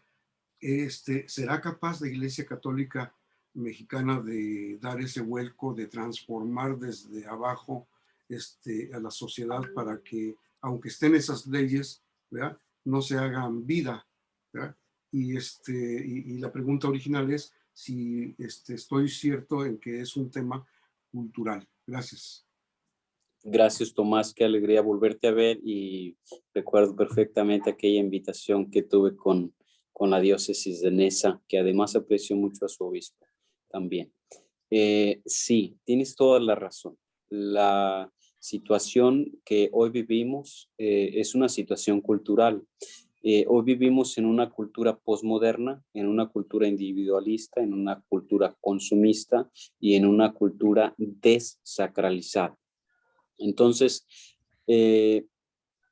Speaker 9: ¿será capaz la Iglesia Católica Mexicana de dar ese vuelco, de transformar desde abajo a la sociedad para que, aunque estén esas leyes, ¿verdad?, no se hagan vida, ¿verdad? Y la pregunta original es si estoy cierto en que es un tema cultural. Gracias.
Speaker 2: Gracias, Tomás. Qué alegría volverte a ver, y recuerdo perfectamente aquella invitación que tuve con la diócesis de Neza, que además aprecio mucho a su obispo también. Sí, tienes toda la razón. La situación que hoy vivimos es una situación cultural. Hoy vivimos en una cultura posmoderna, en una cultura individualista, en una cultura consumista y en una cultura desacralizada. Entonces,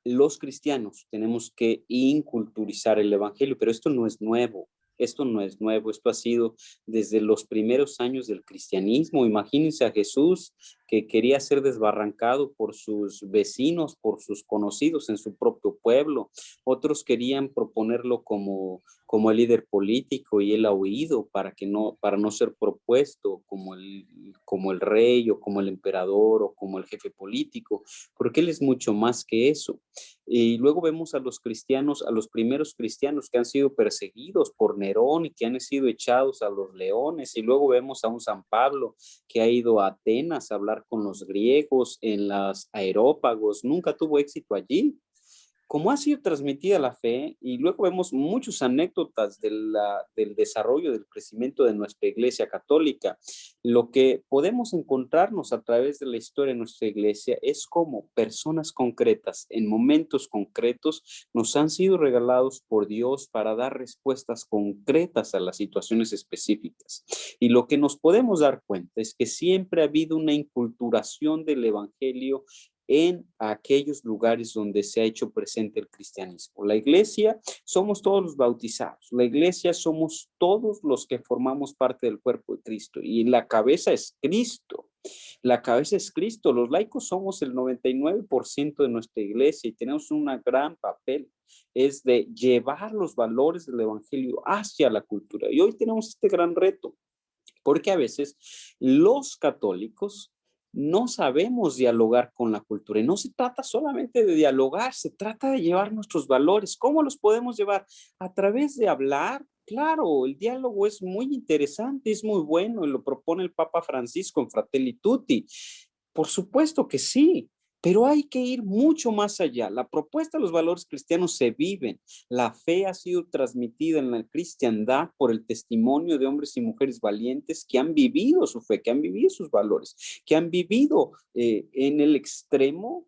Speaker 2: los cristianos tenemos que inculturizar el evangelio, pero esto no es nuevo. Esto no es nuevo, esto ha sido desde los primeros años del cristianismo. Imagínense a Jesús, que quería ser desbarrancado por sus vecinos, por sus conocidos en su propio pueblo. Otros querían proponerlo como el líder político, y él ha huido para no ser propuesto como el rey o como el emperador o como el jefe político, porque él es mucho más que eso. Y luego vemos a los cristianos, a los primeros cristianos que han sido perseguidos por Nerón y que han sido echados a los leones, y luego vemos a un San Pablo que ha ido a Atenas a hablar con los griegos en las aerópagos, nunca tuvo éxito allí. como ha sido transmitida la fe, y luego vemos muchas anécdotas del desarrollo, del crecimiento de nuestra iglesia católica, lo que podemos encontrarnos a través de la historia de nuestra iglesia es como personas concretas, en momentos concretos, nos han sido regalados por Dios para dar respuestas concretas a las situaciones específicas. Y lo que nos podemos dar cuenta es que siempre ha habido una inculturación del evangelio en aquellos lugares donde se ha hecho presente el cristianismo. La iglesia somos todos los bautizados, la iglesia somos todos los que formamos parte del cuerpo de Cristo y la cabeza es Cristo. La cabeza es Cristo. Los laicos somos el 99% de nuestra iglesia y tenemos un gran papel, es de llevar los valores del evangelio hacia la cultura. Y hoy tenemos este gran reto, porque a veces los católicos no sabemos dialogar con la cultura y no se trata solamente de dialogar, se trata de llevar nuestros valores. ¿Cómo los podemos llevar? A través de hablar. Claro, el diálogo es muy interesante, es muy bueno y lo propone el Papa Francisco en Fratelli Tutti. Por supuesto que sí, pero hay que ir mucho más allá. La propuesta de los valores cristianos se viven. La fe ha sido transmitida en la cristiandad por el testimonio de hombres y mujeres valientes que han vivido su fe, que han vivido sus valores, que han vivido en el extremo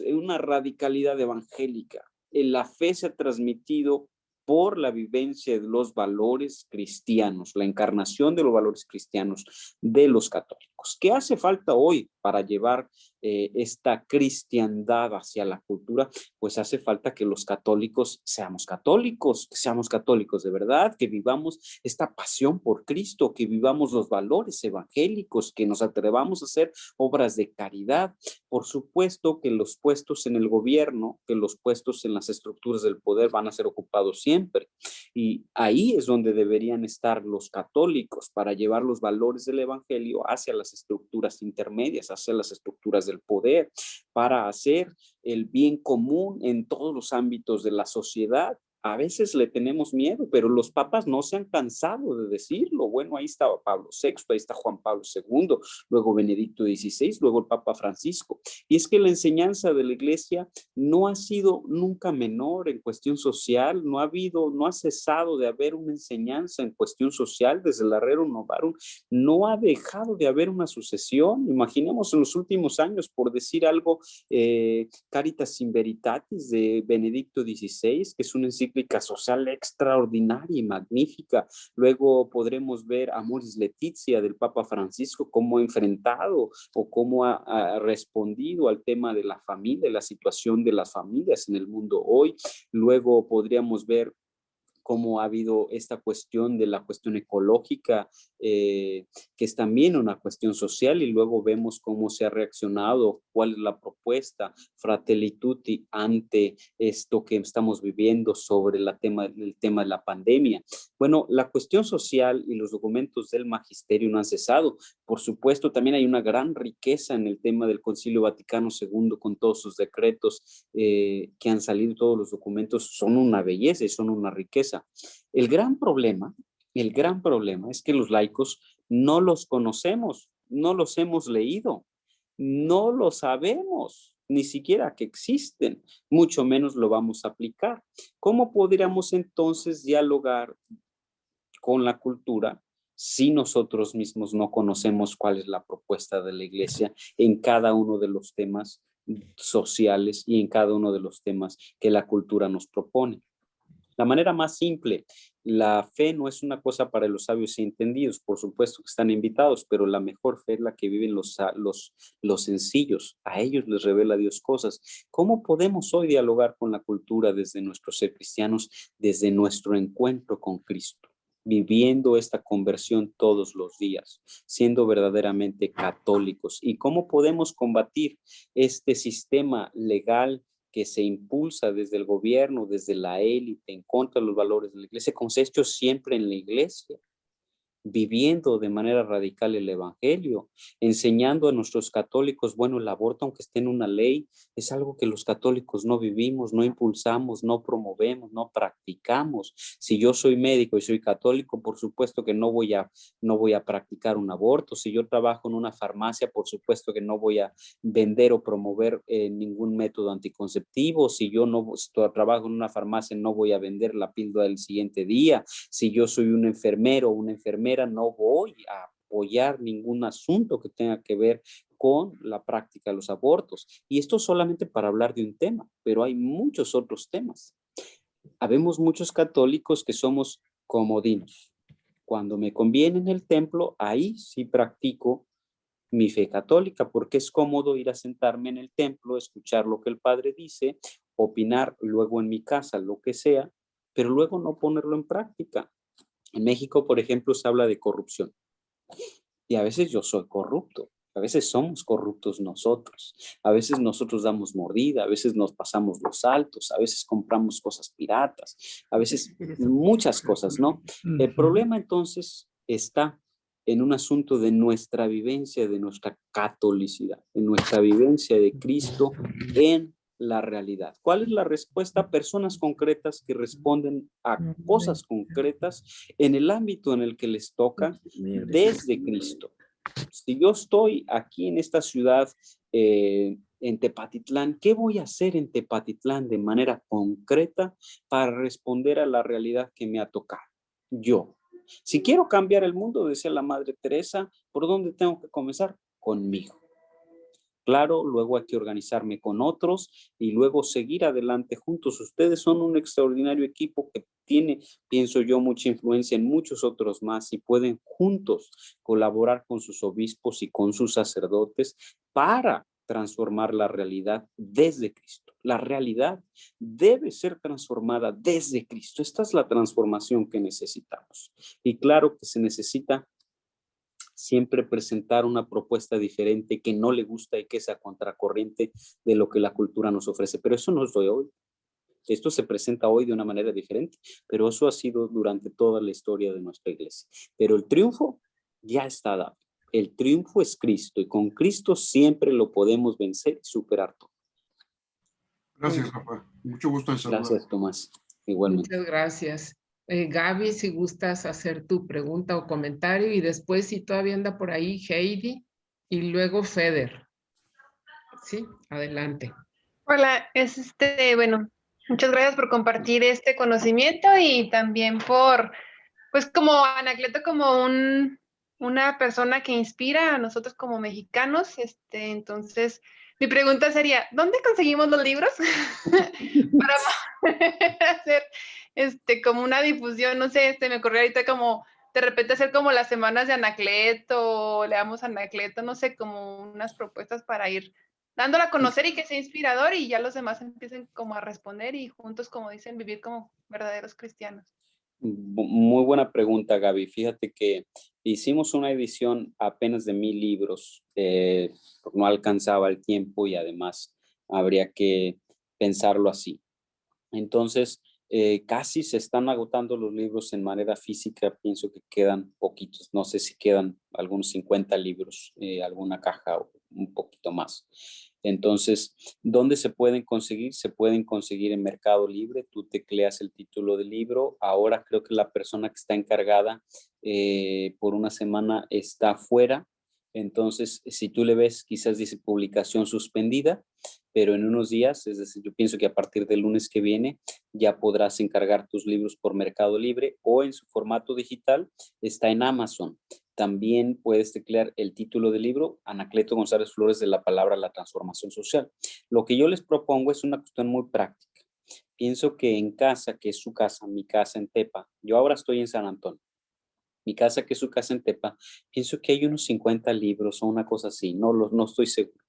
Speaker 2: una radicalidad evangélica. La fe se ha transmitido por la vivencia de los valores cristianos, la encarnación de los valores cristianos de los católicos. ¿Qué hace falta hoy para llevar esta cristiandad hacia la cultura? Pues hace falta que los católicos seamos católicos de verdad, que vivamos esta pasión por Cristo, que vivamos los valores evangélicos, que nos atrevamos a hacer obras de caridad. Por supuesto que los puestos en el gobierno, que los puestos en las estructuras del poder van a ser ocupados siempre. Y ahí es donde deberían estar los católicos para llevar los valores del evangelio hacia las estructuras intermedias, hacia las estructuras del poder, para hacer el bien común en todos los ámbitos de la sociedad. A veces le tenemos miedo, pero los papas no se han cansado de decirlo. Bueno, ahí estaba Pablo VI, ahí está Juan Pablo II, luego Benedicto XVI, luego el Papa Francisco. Y es que la enseñanza de la iglesia no ha sido nunca menor en cuestión social, no ha cesado de haber una enseñanza en cuestión social desde el Rerum Novarum, no ha dejado de haber una sucesión. Imaginemos en los últimos años, por decir algo, Caritas in Veritatis de Benedicto XVI, que es una encíclica social extraordinaria y magnífica. Luego podremos ver Amoris Laetitia del Papa Francisco, cómo ha enfrentado o cómo ha respondido al tema de la familia, la situación de las familias en el mundo hoy. Luego podríamos ver cómo ha habido esta cuestión de la cuestión ecológica, que es también una cuestión social, y luego vemos cómo se ha reaccionado, cuál es la propuesta Fratelli Tutti ante esto que estamos viviendo sobre el tema de la pandemia. Bueno, la cuestión social y los documentos del magisterio no han cesado. Por supuesto, también hay una gran riqueza en el tema del Concilio Vaticano II con todos sus decretos que han salido, todos los documentos son una belleza y son una riqueza. El gran problema es que los laicos no los conocemos, no los hemos leído, no lo sabemos, ni siquiera que existen, mucho menos lo vamos a aplicar. ¿Cómo podríamos entonces dialogar con la cultura si nosotros mismos no conocemos cuál es la propuesta de la iglesia en cada uno de los temas sociales y en cada uno de los temas que la cultura nos propone? La manera más simple, la fe no es una cosa para los sabios y entendidos, por supuesto que están invitados, pero la mejor fe es la que viven los sencillos, a ellos les revela Dios cosas. ¿Cómo podemos hoy dialogar con la cultura desde nuestro ser cristianos, desde nuestro encuentro con Cristo? Viviendo esta conversión todos los días, siendo verdaderamente católicos. ¿Y cómo podemos combatir este sistema legal que se impulsa desde el gobierno, desde la élite, en contra de los valores de la iglesia, con hechos siempre en la iglesia? viviendo de manera radical el evangelio, enseñando a nuestros católicos, bueno, el aborto, aunque esté en una ley, es algo que los católicos no vivimos, no impulsamos, no promovemos, no practicamos. Si yo soy médico y soy católico, por supuesto que no voy a practicar un aborto. Si yo trabajo en una farmacia, por supuesto que no voy a vender o promover ningún método anticonceptivo. Si yo no trabajo en una farmacia, no voy a vender la píldora del siguiente día. Si yo soy un enfermero o una enfermera, no voy a apoyar ningún asunto que tenga que ver con la práctica de los abortos. Y esto solamente para hablar de un tema, pero hay muchos otros temas. Habemos muchos católicos que somos comodinos. Cuando me conviene en el templo, ahí sí practico mi fe católica, porque es cómodo ir a sentarme en el templo, escuchar lo que el padre dice, opinar luego en mi casa, lo que sea, pero luego no ponerlo en práctica. En México, por ejemplo, se habla de corrupción. Y a veces yo soy corrupto. A veces somos corruptos nosotros. A veces nosotros damos mordida. A veces nos pasamos los saltos. A veces compramos cosas piratas. A veces muchas cosas, ¿no? El problema entonces está en un asunto de nuestra vivencia, de nuestra catolicidad, en nuestra vivencia de Cristo en la realidad. ¿Cuál es la respuesta? Personas concretas que responden a cosas concretas en el ámbito en el que les toca desde Cristo. Si yo estoy aquí en esta ciudad, en Tepatitlán, ¿qué voy a hacer en Tepatitlán de manera concreta para responder a la realidad que me ha tocado? Yo. Si quiero cambiar el mundo, decía la Madre Teresa, ¿por dónde tengo que comenzar? Conmigo. Claro, luego hay que organizarme con otros y luego seguir adelante juntos. Ustedes son un extraordinario equipo que tiene, pienso yo, mucha influencia en muchos otros más y pueden juntos colaborar con sus obispos y con sus sacerdotes para transformar la realidad desde Cristo. La realidad debe ser transformada desde Cristo. Esta es la transformación que necesitamos. Y claro que se necesita siempre presentar una propuesta diferente que no le gusta y que sea contracorriente de lo que la cultura nos ofrece. Pero eso no es de hoy. Esto se presenta hoy de una manera diferente, pero eso ha sido durante toda la historia de nuestra iglesia. Pero el triunfo ya está dado. El triunfo es Cristo y con Cristo siempre lo podemos vencer y superar todo.
Speaker 9: Gracias, Rafa. Mucho gusto en saludar.
Speaker 2: Gracias, Tomás. Igualmente.
Speaker 1: Muchas gracias. Gaby, si gustas hacer tu pregunta o comentario y después si todavía anda por ahí Heidi y luego Feder. Sí, adelante.
Speaker 10: Hola, bueno, muchas gracias por compartir este conocimiento y también por, pues como Anacleto, como una persona que inspira a nosotros como mexicanos. Entonces, mi pregunta sería, ¿dónde conseguimos los libros? Para poder hacer como una difusión, no sé, me ocurrió ahorita como de repente hacer como las semanas de Anacleto, leamos Anacleto, no sé, como unas propuestas para ir dándolo a conocer y que sea inspirador y ya los demás empiecen como a responder y juntos, como dicen, vivir como verdaderos cristianos.
Speaker 2: Muy buena pregunta, Gaby. Fíjate que hicimos una edición apenas de 1000 libros, no alcanzaba el tiempo y además habría que pensarlo así. Entonces, casi se están agotando los libros en manera física. Pienso que quedan poquitos. No sé si quedan algunos 50 libros, alguna caja o un poquito más. Entonces, ¿dónde se pueden conseguir? Se pueden conseguir en Mercado Libre. Tú tecleas el título del libro. Ahora creo que la persona que está encargada por una semana está fuera. Entonces, si tú le ves, quizás dice publicación suspendida, pero en unos días, es decir, yo pienso que a partir del lunes que viene, ya podrás encargar tus libros por Mercado Libre o en su formato digital, está en Amazon. También puedes teclear el título del libro, Anacleto González Flores, de la palabra La Transformación Social. Lo que yo les propongo es una cuestión muy práctica. Pienso que en casa, que es su casa, mi casa en Tepa, yo ahora estoy en San Antonio, mi casa, que es su casa en Tepa, pienso que hay unos 50 libros o una cosa así, no estoy seguro.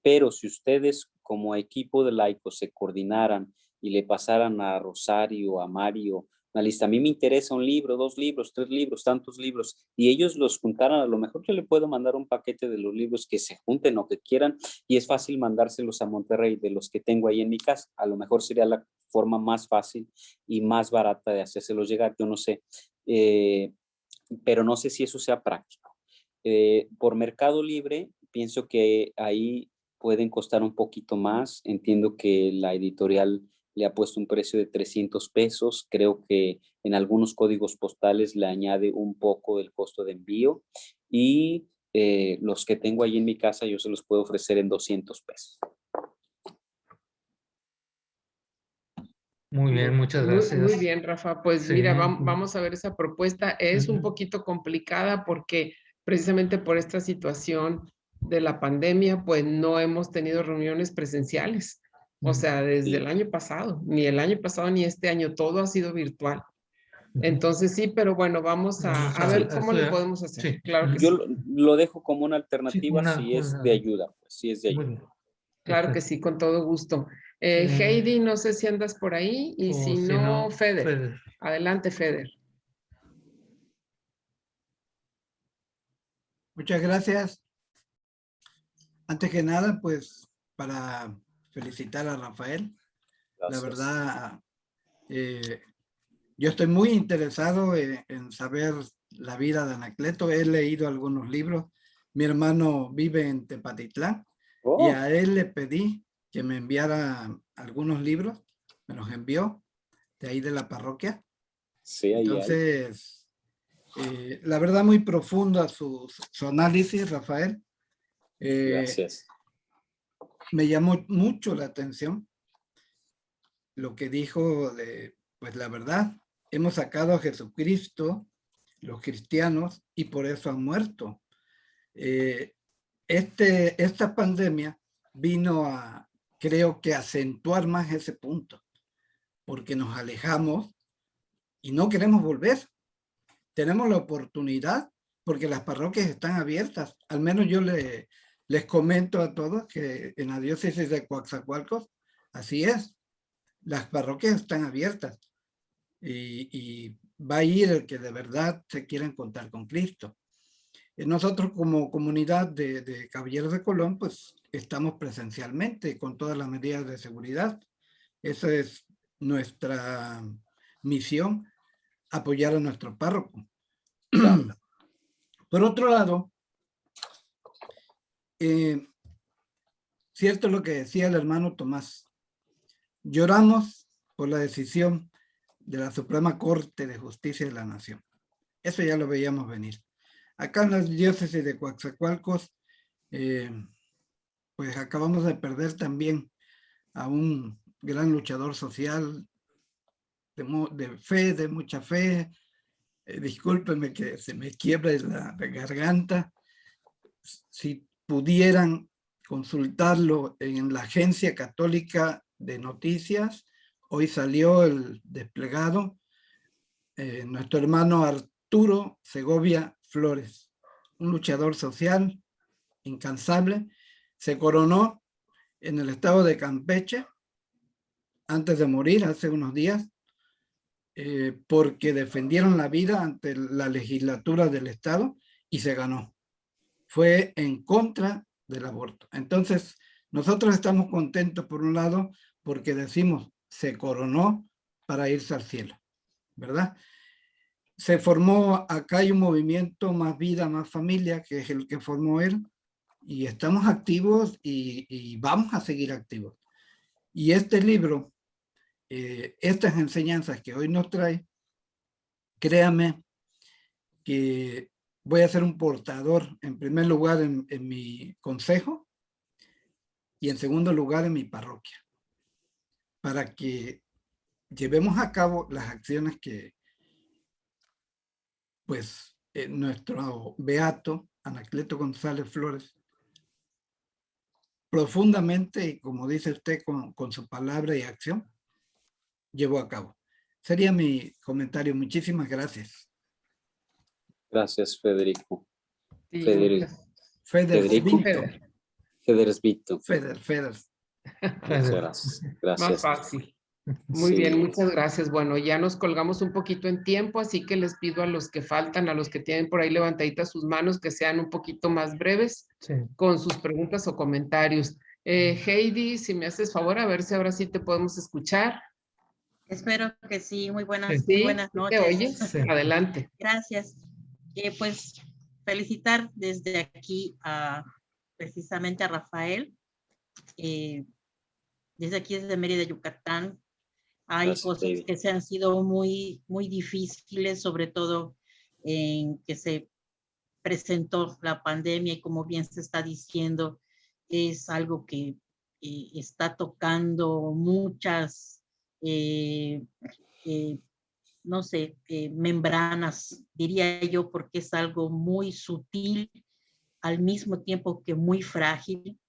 Speaker 2: Pero si ustedes como equipo de laicos se coordinaran y le pasaran a Rosario, a Mario, una lista, a mí me interesa un libro, 2 libros, 3 libros, tantos libros, y ellos los juntaran, a lo mejor yo le puedo mandar un paquete de los libros que se junten o que quieran, y es fácil mandárselos a Monterrey de los que tengo ahí en mi casa. A lo mejor sería la forma más fácil y más barata de hacérselos llegar, yo no sé. pero no sé si eso sea práctico. Por Mercado Libre, pienso que ahí pueden costar un poquito más. Entiendo que la editorial le ha puesto un precio de 300 pesos. Creo que en algunos códigos postales le añade un poco del costo de envío. Y los que tengo ahí en mi casa yo se los puedo ofrecer en 200 pesos.
Speaker 11: Muy bien, muchas gracias.
Speaker 1: Muy bien, Rafa. Pues
Speaker 11: Sí.
Speaker 1: mira, vamos a ver esa propuesta. Es un poquito complicada porque precisamente por esta situación de la pandemia, pues no hemos tenido reuniones presenciales. O sea, desde el año pasado, ni el año pasado ni este año, todo ha sido virtual. Entonces sí, pero bueno, vamos a ver cómo le podemos hacer.
Speaker 11: Sí.
Speaker 1: Claro que
Speaker 2: Yo
Speaker 1: sí.
Speaker 2: lo dejo como una alternativa si es de ayuda, pues, si es de
Speaker 11: Muy
Speaker 2: ayuda.
Speaker 11: bien.
Speaker 1: Claro que sí, con todo gusto. Heidi, no sé si andas por ahí y si no, Feder. Adelante, Feder.
Speaker 12: Muchas gracias. Antes que nada, pues, para felicitar a Rafael.
Speaker 2: Gracias.
Speaker 12: La verdad, yo estoy muy interesado en saber la vida de Anacleto. He leído algunos libros. Mi hermano vive en Tepatitlán y a él le pedí que me enviara algunos libros. Me los envió de ahí de la parroquia.
Speaker 2: Sí, ahí
Speaker 12: entonces, la verdad, muy profunda su análisis, Rafael.
Speaker 2: Gracias.
Speaker 12: Me llamó mucho la atención lo que dijo de, pues la verdad, hemos sacado a Jesucristo, los cristianos, y por eso han muerto. Esta pandemia vino a, creo que, acentuar más ese punto, porque nos alejamos y no queremos volver. Tenemos la oportunidad, porque las parroquias están abiertas. Al menos yo les comento a todos que en la diócesis de Coatzacoalcos, así es. Las parroquias están abiertas y va a ir el que de verdad se quiera encontrar con Cristo. Nosotros como comunidad de Caballeros de Colón, pues estamos presencialmente con todas las medidas de seguridad. Esa es nuestra misión, apoyar a nuestro párroco. Por otro lado, cierto lo que decía el hermano Tomás. Lloramos por la decisión de la Suprema Corte de Justicia de la Nación. Eso ya lo veíamos venir. Acá en la diócesis de Coatzacoalcos, pues acabamos de perder también a un gran luchador social de fe, de mucha fe. Discúlpenme que se me quiebre la garganta. Si pudieran consultarlo en la Agencia Católica de Noticias, hoy salió el desplegado, nuestro hermano Arturo Segovia Flores, un luchador social incansable, se coronó en el estado de Campeche antes de morir hace unos días, porque defendieron la vida ante la legislatura del estado y se ganó. Fue en contra del aborto. Entonces, nosotros estamos contentos por un lado porque decimos, se coronó para irse al cielo, ¿verdad? Se formó, acá hay un movimiento Más Vida, Más Familia, que es el que formó él, y estamos activos y vamos a seguir activos. Y este libro, estas enseñanzas que hoy nos trae, créame que voy a ser un portador, en primer lugar en mi consejo y en segundo lugar en mi parroquia, para que llevemos a cabo las acciones que, pues, nuestro beato Anacleto González Flores, profundamente, y como dice usted, con su palabra y acción, llevó a cabo. Sería mi comentario. Muchísimas gracias.
Speaker 2: Gracias, Federico.
Speaker 1: Sí,
Speaker 2: Federico.
Speaker 12: Federsbito.
Speaker 2: Feder. Gracias.
Speaker 1: Más fácil. Muy bien, muchas gracias. Bueno, ya nos colgamos un poquito en tiempo, así que les pido a los que faltan, a los que tienen por ahí levantaditas sus manos, que sean un poquito más breves con sus preguntas o comentarios. Heidi, si me haces favor, a ver si ahora sí te podemos escuchar.
Speaker 13: Espero que sí. Muy buenas,
Speaker 1: Sí,
Speaker 13: muy buenas noches.
Speaker 1: ¿te oyes? Sí. Adelante.
Speaker 13: Gracias.
Speaker 11: Pues felicitar desde aquí precisamente a Rafael. Desde aquí, desde Mérida, Yucatán, hay
Speaker 2: Gracias,
Speaker 11: cosas
Speaker 2: David.
Speaker 11: que se han sido muy, muy difíciles, sobre todo en que se presentó la pandemia y como bien se está diciendo, es algo que está tocando muchas, no sé, membranas, diría yo, porque es algo muy sutil, al mismo tiempo que muy frágil,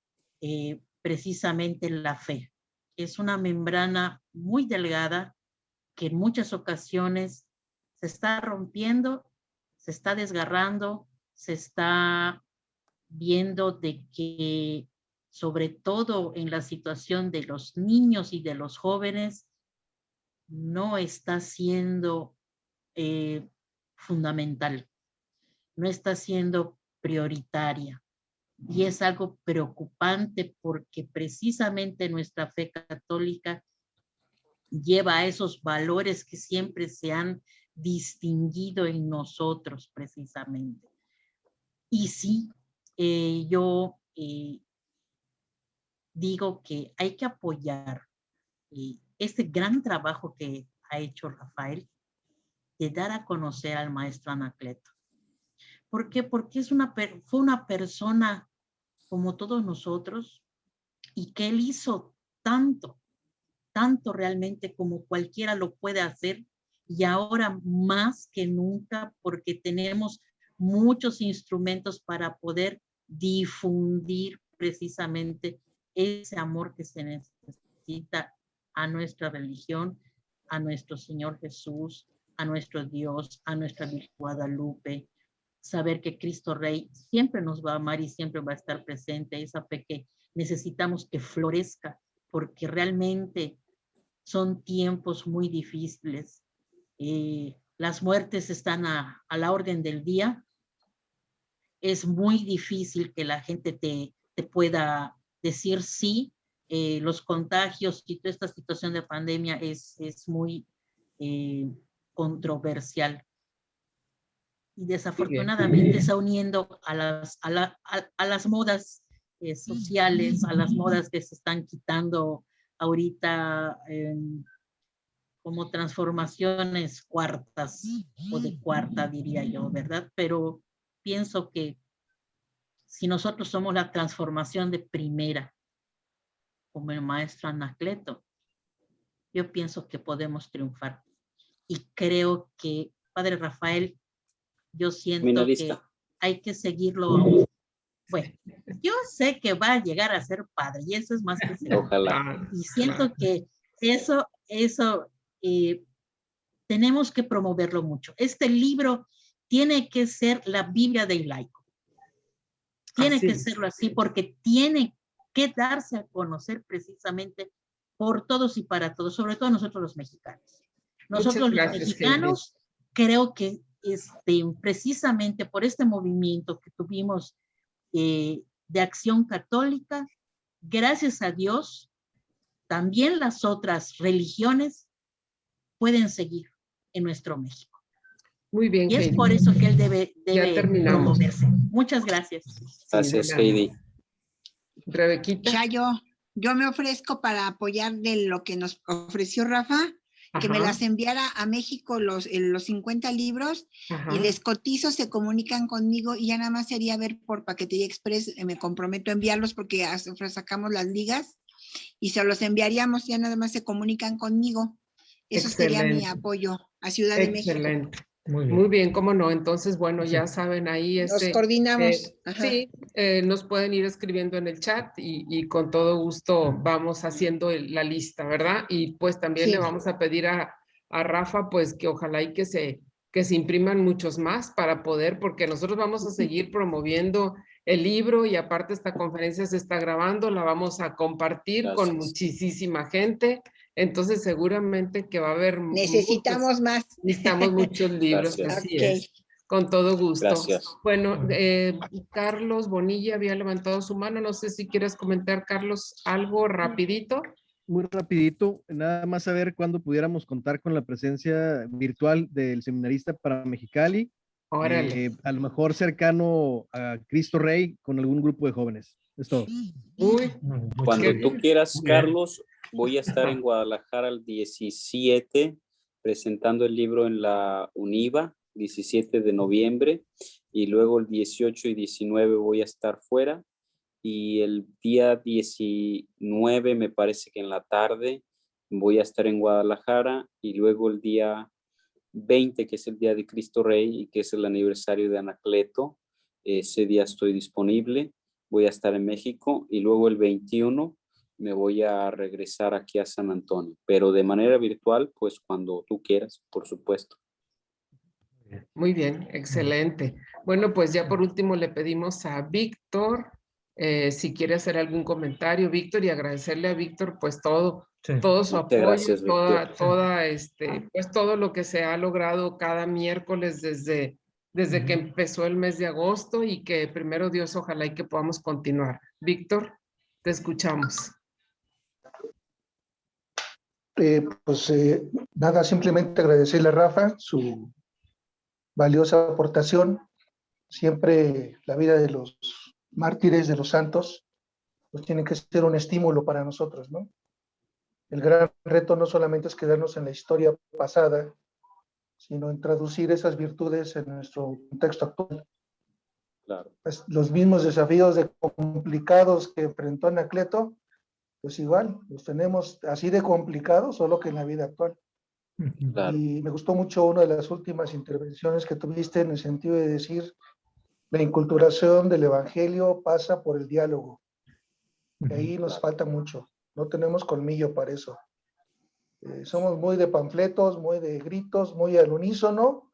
Speaker 11: precisamente la fe. Es una membrana muy delgada que en muchas ocasiones se está rompiendo, se está desgarrando, se está viendo de que, sobre todo en la situación de los niños y de los jóvenes, no está siendo fundamental, no está siendo prioritaria. Y es algo preocupante porque precisamente nuestra fe católica lleva a esos valores que siempre se han distinguido en nosotros precisamente. Y sí, yo digo que hay que apoyar este gran trabajo que ha hecho Rafael de dar a conocer al maestro Anacleto. ¿Por qué? Porque fue una persona como todos nosotros y que él hizo tanto realmente como cualquiera lo puede hacer, y ahora más que nunca porque tenemos muchos instrumentos para poder difundir precisamente ese amor que se necesita a nuestra religión, a nuestro Señor Jesús, a nuestro Dios, a nuestra Virgen Guadalupe. Saber que Cristo Rey siempre nos va a amar y siempre va a estar presente, esa fe que necesitamos que florezca, porque realmente son tiempos muy difíciles. Las muertes están a la orden del día. Es muy difícil que la gente te pueda decir sí. Los contagios y toda esta situación de pandemia es muy controversial. Y desafortunadamente está uniendo a las modas sociales, a las modas que se están quitando ahorita como transformaciones cuartas o de cuarta, diría yo, ¿verdad? Pero pienso que si nosotros somos la transformación de primera, como el maestro Anacleto, yo pienso que podemos triunfar. Y creo que, Padre Rafael, yo siento que hay que seguirlo. Bueno, yo sé que va a llegar a ser padre y eso es más que seguro.
Speaker 2: Ojalá.
Speaker 11: Y siento que eso tenemos que promoverlo mucho. Este libro tiene que ser la Biblia del laico. Tiene que serlo así porque tiene que darse a conocer precisamente por todos y para todos, sobre todo nosotros los mexicanos. Nosotros los mexicanos creo que precisamente por este movimiento que tuvimos de acción católica, gracias a Dios, también las otras religiones pueden seguir en nuestro México.
Speaker 1: Muy bien,
Speaker 11: y es por eso que él debe promoverse. Muchas gracias.
Speaker 2: Gracias, Heidi.
Speaker 1: Rebequita.
Speaker 5: Chayo, yo me ofrezco para apoyar de lo que nos ofreció Rafa, que me las enviara a México los 50 libros. Y les cotizo, se comunican conmigo y ya nada más sería ver por Paquetería Express, me comprometo a enviarlos porque sacamos las ligas y se los enviaríamos, ya nada más se comunican conmigo. Eso sería mi apoyo a Ciudad de México.
Speaker 1: Excelente. Muy bien, cómo no. Entonces, bueno, ya saben ahí.
Speaker 5: Nos coordinamos.
Speaker 1: Sí, nos pueden ir escribiendo en el chat y con todo gusto vamos haciendo la lista, ¿verdad? Y pues también le vamos a pedir a Rafa, pues que ojalá y que se impriman muchos más para poder, porque nosotros vamos a seguir promoviendo el libro y aparte esta conferencia se está grabando, la vamos a compartir con muchísima gente. Entonces seguramente que va a haber
Speaker 5: necesitamos más.
Speaker 1: Necesitamos muchos libros, así es. Con todo gusto.
Speaker 2: Gracias.
Speaker 1: Bueno, Carlos Bonilla había levantado su mano. No sé si quieres comentar, Carlos, algo rapidito.
Speaker 13: Muy rapidito, nada más saber cuándo pudiéramos contar con la presencia virtual del seminarista para Mexicali
Speaker 1: Órale.
Speaker 13: A lo mejor cercano a Cristo Rey con algún grupo de jóvenes. Es todo.
Speaker 1: Uy,
Speaker 2: Cuando
Speaker 1: qué
Speaker 2: tú
Speaker 1: bien.
Speaker 2: quieras,
Speaker 3: Muy bien.
Speaker 2: Carlos, voy a estar en Guadalajara el 17 presentando el libro en la UNIVA, 17 de noviembre, y luego el 18 y 19 voy a estar fuera, y el día 19 me parece que en la tarde voy a estar en Guadalajara, y luego el día 20, que es el día de Cristo Rey y que es el aniversario de Anacleto, ese día estoy disponible, voy a estar en México, y luego el 21 me voy a regresar aquí a San Antonio, pero de manera virtual, pues cuando tú quieras, por supuesto.
Speaker 1: Muy bien, excelente. Bueno, pues ya por último le pedimos a Víctor, si quiere hacer algún comentario, Víctor, y agradecerle a Víctor pues todo su
Speaker 2: Muchas
Speaker 1: apoyo,
Speaker 2: gracias, Víctor.
Speaker 1: pues todo lo que se ha logrado cada miércoles desde que empezó el mes de agosto, y que primero Dios, ojalá y que podamos continuar. Víctor, te escuchamos.
Speaker 14: Nada, simplemente agradecerle a Rafa su valiosa aportación. Siempre la vida de los mártires, de los santos, pues tiene que ser un estímulo para nosotros, ¿no? El gran reto no solamente es quedarnos en la historia pasada, sino en traducir esas virtudes en nuestro contexto actual.
Speaker 2: Claro.
Speaker 14: Pues los mismos desafíos complicados que enfrentó Anacleto, pues igual, los tenemos así de complicados, solo que en la vida actual.
Speaker 2: Claro.
Speaker 14: Y me gustó mucho una de las últimas intervenciones que tuviste en el sentido de decir, la inculturación del evangelio pasa por el diálogo. Y ahí nos falta mucho, no tenemos colmillo para eso. Somos muy de panfletos, muy de gritos, muy al unísono,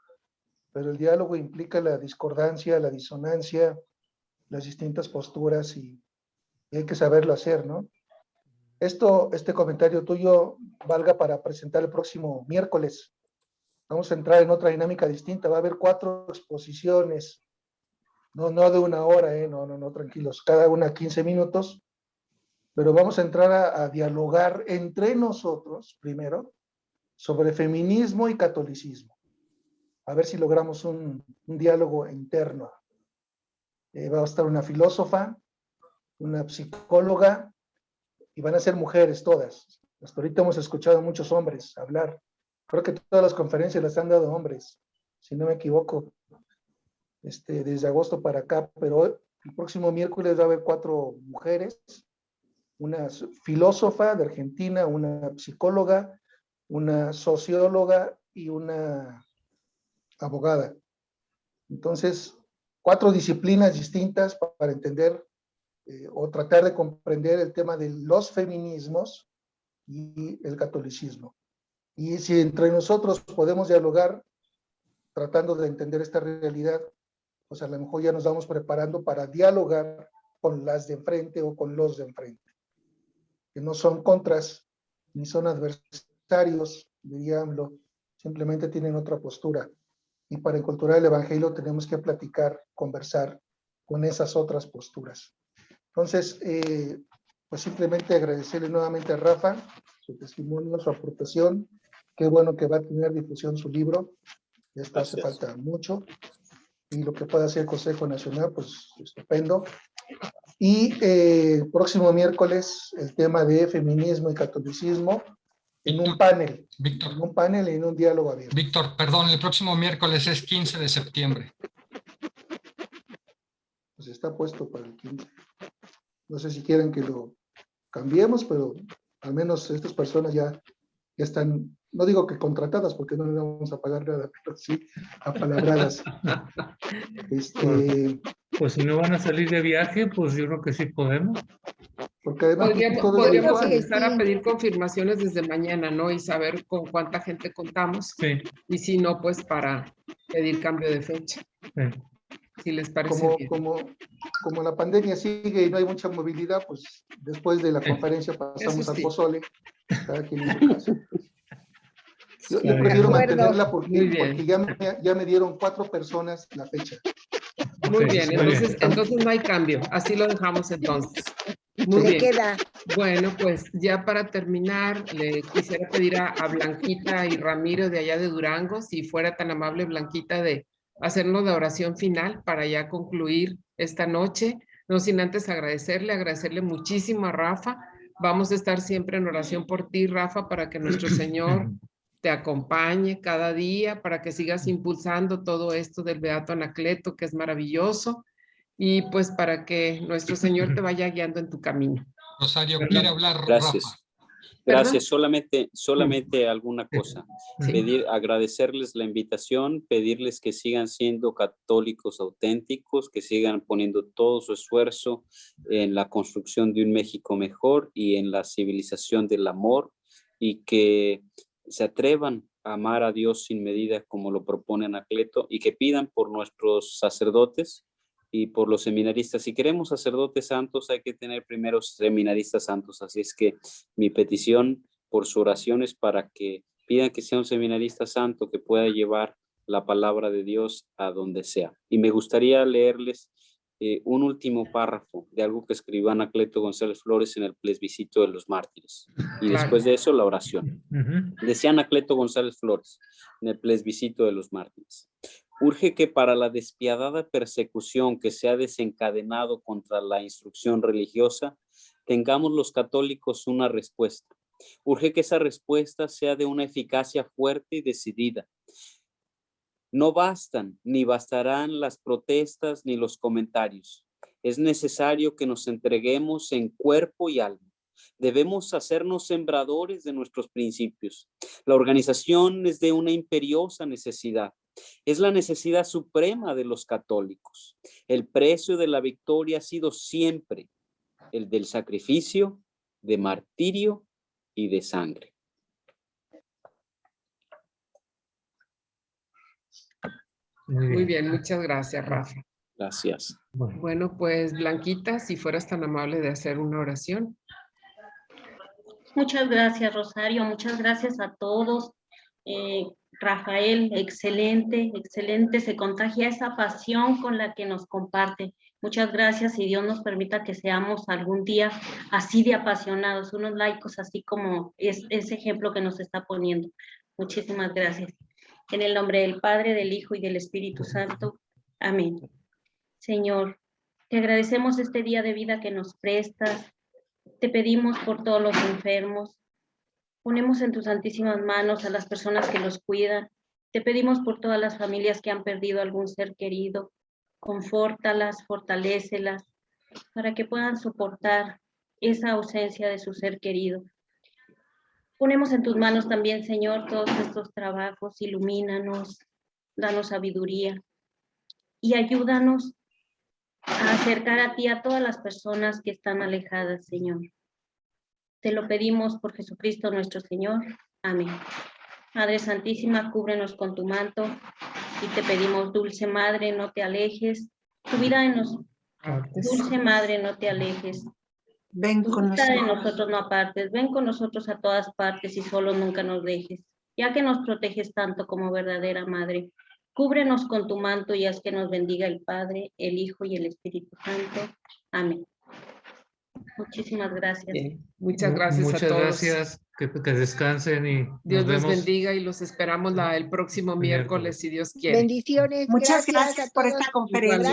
Speaker 14: pero el diálogo implica la discordancia, la disonancia, las distintas posturas, y hay que saberlo hacer, ¿no? Este comentario tuyo valga para presentar el próximo miércoles. Vamos a entrar en otra dinámica distinta. Va a haber 4 exposiciones, no de 1 hora, no, tranquilos, cada una 15 minutos, pero vamos a entrar a dialogar entre nosotros primero sobre feminismo y catolicismo. A ver si logramos un diálogo interno. Va a estar una filósofa, una psicóloga, y van a ser mujeres todas. Hasta ahorita hemos escuchado a muchos hombres hablar. Creo que todas las conferencias las han dado hombres, si no me equivoco, desde agosto para acá, pero el próximo miércoles va a haber 4 mujeres, una filósofa de Argentina, una psicóloga, una socióloga y una abogada. Entonces, 4 disciplinas distintas para entender o tratar de comprender el tema de los feminismos y el catolicismo. Y si entre nosotros podemos dialogar tratando de entender esta realidad, pues a lo mejor ya nos vamos preparando para dialogar con las de enfrente o con los de enfrente, que no son contras ni son adversarios, diríamoslo, simplemente tienen otra postura. Y para enculturar el evangelio tenemos que platicar, conversar con esas otras posturas. Entonces, pues simplemente agradecerle nuevamente a Rafa su testimonio, su aportación. Qué bueno que va a tener difusión su libro. Esto hace falta mucho. Y lo que pueda hacer el Consejo Nacional, pues estupendo. Y próximo miércoles, el tema de feminismo y catolicismo en un panel.
Speaker 3: Víctor.
Speaker 14: En un panel y en un diálogo abierto.
Speaker 3: Víctor, perdón, el próximo miércoles es 15 de septiembre.
Speaker 14: Pues está puesto para el 15. No sé si quieren que lo cambiemos, pero al menos estas personas ya están, no digo que contratadas porque no les vamos a pagar nada, pero sí apalabradas.
Speaker 15: Pues si no van a salir de viaje, pues yo creo que sí podemos.
Speaker 14: Porque además
Speaker 1: podríamos empezar a pedir confirmaciones desde mañana, ¿no? Y saber con cuánta gente contamos.
Speaker 15: Sí.
Speaker 1: Y si no, pues para pedir cambio de fecha.
Speaker 15: Sí.
Speaker 1: Si les parece bien.
Speaker 14: Como la pandemia sigue y no hay mucha movilidad, pues después de la conferencia pasamos al pozole, cada quien en su casa. Yo prefiero mantenerla porque ya me dieron 4 personas la fecha.
Speaker 1: Muy bien, entonces no hay cambio. Así lo dejamos entonces. Muy bien.
Speaker 16: Queda.
Speaker 1: Bueno, pues ya para terminar, le quisiera pedir a Blanquita y Ramiro de allá de Durango, si fuera tan amable Blanquita de hacernos la oración final para ya concluir esta noche. No sin antes agradecerle muchísimo a Rafa. Vamos a estar siempre en oración por ti, Rafa, para que nuestro Señor te acompañe cada día, para que sigas impulsando todo esto del Beato Anacleto, que es maravilloso, y pues para que nuestro Señor te vaya guiando en tu camino.
Speaker 3: Rosario, quiere hablar
Speaker 2: Gracias.
Speaker 3: Rafa.
Speaker 2: Gracias, solamente alguna cosa. Agradecerles la invitación, pedirles que sigan siendo católicos auténticos, que sigan poniendo todo su esfuerzo en la construcción de un México mejor y en la civilización del amor, y que se atrevan a amar a Dios sin medida como lo propone Anacleto, y que pidan por nuestros sacerdotes y por los seminaristas. Si queremos sacerdotes santos, hay que tener primero seminaristas santos. Así es que mi petición por su oración es para que pidan que sea un seminarista santo que pueda llevar la palabra de Dios a donde sea. Y me gustaría leerles un último párrafo de algo que escribió Anacleto González Flores en el plebiscito de los mártires. Y después de eso, la oración. Decía Anacleto González Flores en el plebiscito de los mártires: urge que para la despiadada persecución que se ha desencadenado contra la instrucción religiosa, tengamos los católicos una respuesta. Urge que esa respuesta sea de una eficacia fuerte y decidida. No bastan ni bastarán las protestas ni los comentarios. Es necesario que nos entreguemos en cuerpo y alma. Debemos hacernos sembradores de nuestros principios. La organización es de una imperiosa necesidad. Es la necesidad suprema de los católicos. El precio de la victoria ha sido siempre el del sacrificio, de martirio y de sangre.
Speaker 1: Muy bien, muchas gracias, Rafa.
Speaker 2: Gracias.
Speaker 1: Bueno, pues Blanquita, si fueras tan amable de hacer una oración.
Speaker 11: Muchas gracias, Rosario. Muchas gracias a todos. Rafael, excelente, excelente. Se contagia esa pasión con la que nos comparte. Muchas gracias, y Dios nos permita que seamos algún día así de apasionados, unos laicos así como ese ejemplo que nos está poniendo. Muchísimas gracias. En el nombre del Padre, del Hijo y del Espíritu Santo. Amén. Señor, te agradecemos este día de vida que nos prestas. Te pedimos por todos los enfermos. Ponemos en tus santísimas manos a las personas que los cuidan. Te pedimos por todas las familias que han perdido algún ser querido. Confórtalas, fortalécelas, para que puedan soportar esa ausencia de su ser querido. Ponemos en tus manos también, Señor, todos estos trabajos. Ilumínanos, danos sabiduría y ayúdanos a acercar a ti a todas las personas que están alejadas, Señor. Te lo pedimos por Jesucristo nuestro Señor. Amén. Madre Santísima, cúbrenos con tu manto y te pedimos, dulce Madre, no te alejes. Tu vida en nosotros. Dulce Madre, no te alejes.
Speaker 5: Ven con nosotros.
Speaker 11: De nosotros no apartes. Ven con nosotros a todas partes y solo nunca nos dejes. Ya que nos proteges tanto como verdadera Madre, cúbrenos con tu manto y haz que nos bendiga el Padre, el Hijo y el Espíritu Santo. Amén. Muchísimas gracias.
Speaker 1: Muchas gracias a todos.
Speaker 15: Muchas gracias, que descansen y
Speaker 1: Dios
Speaker 15: nos
Speaker 1: los
Speaker 15: vemos
Speaker 1: bendiga, y los esperamos el próximo miércoles, si Dios quiere.
Speaker 5: Bendiciones.
Speaker 16: Muchas
Speaker 5: gracias
Speaker 16: gracias por esta conferencia.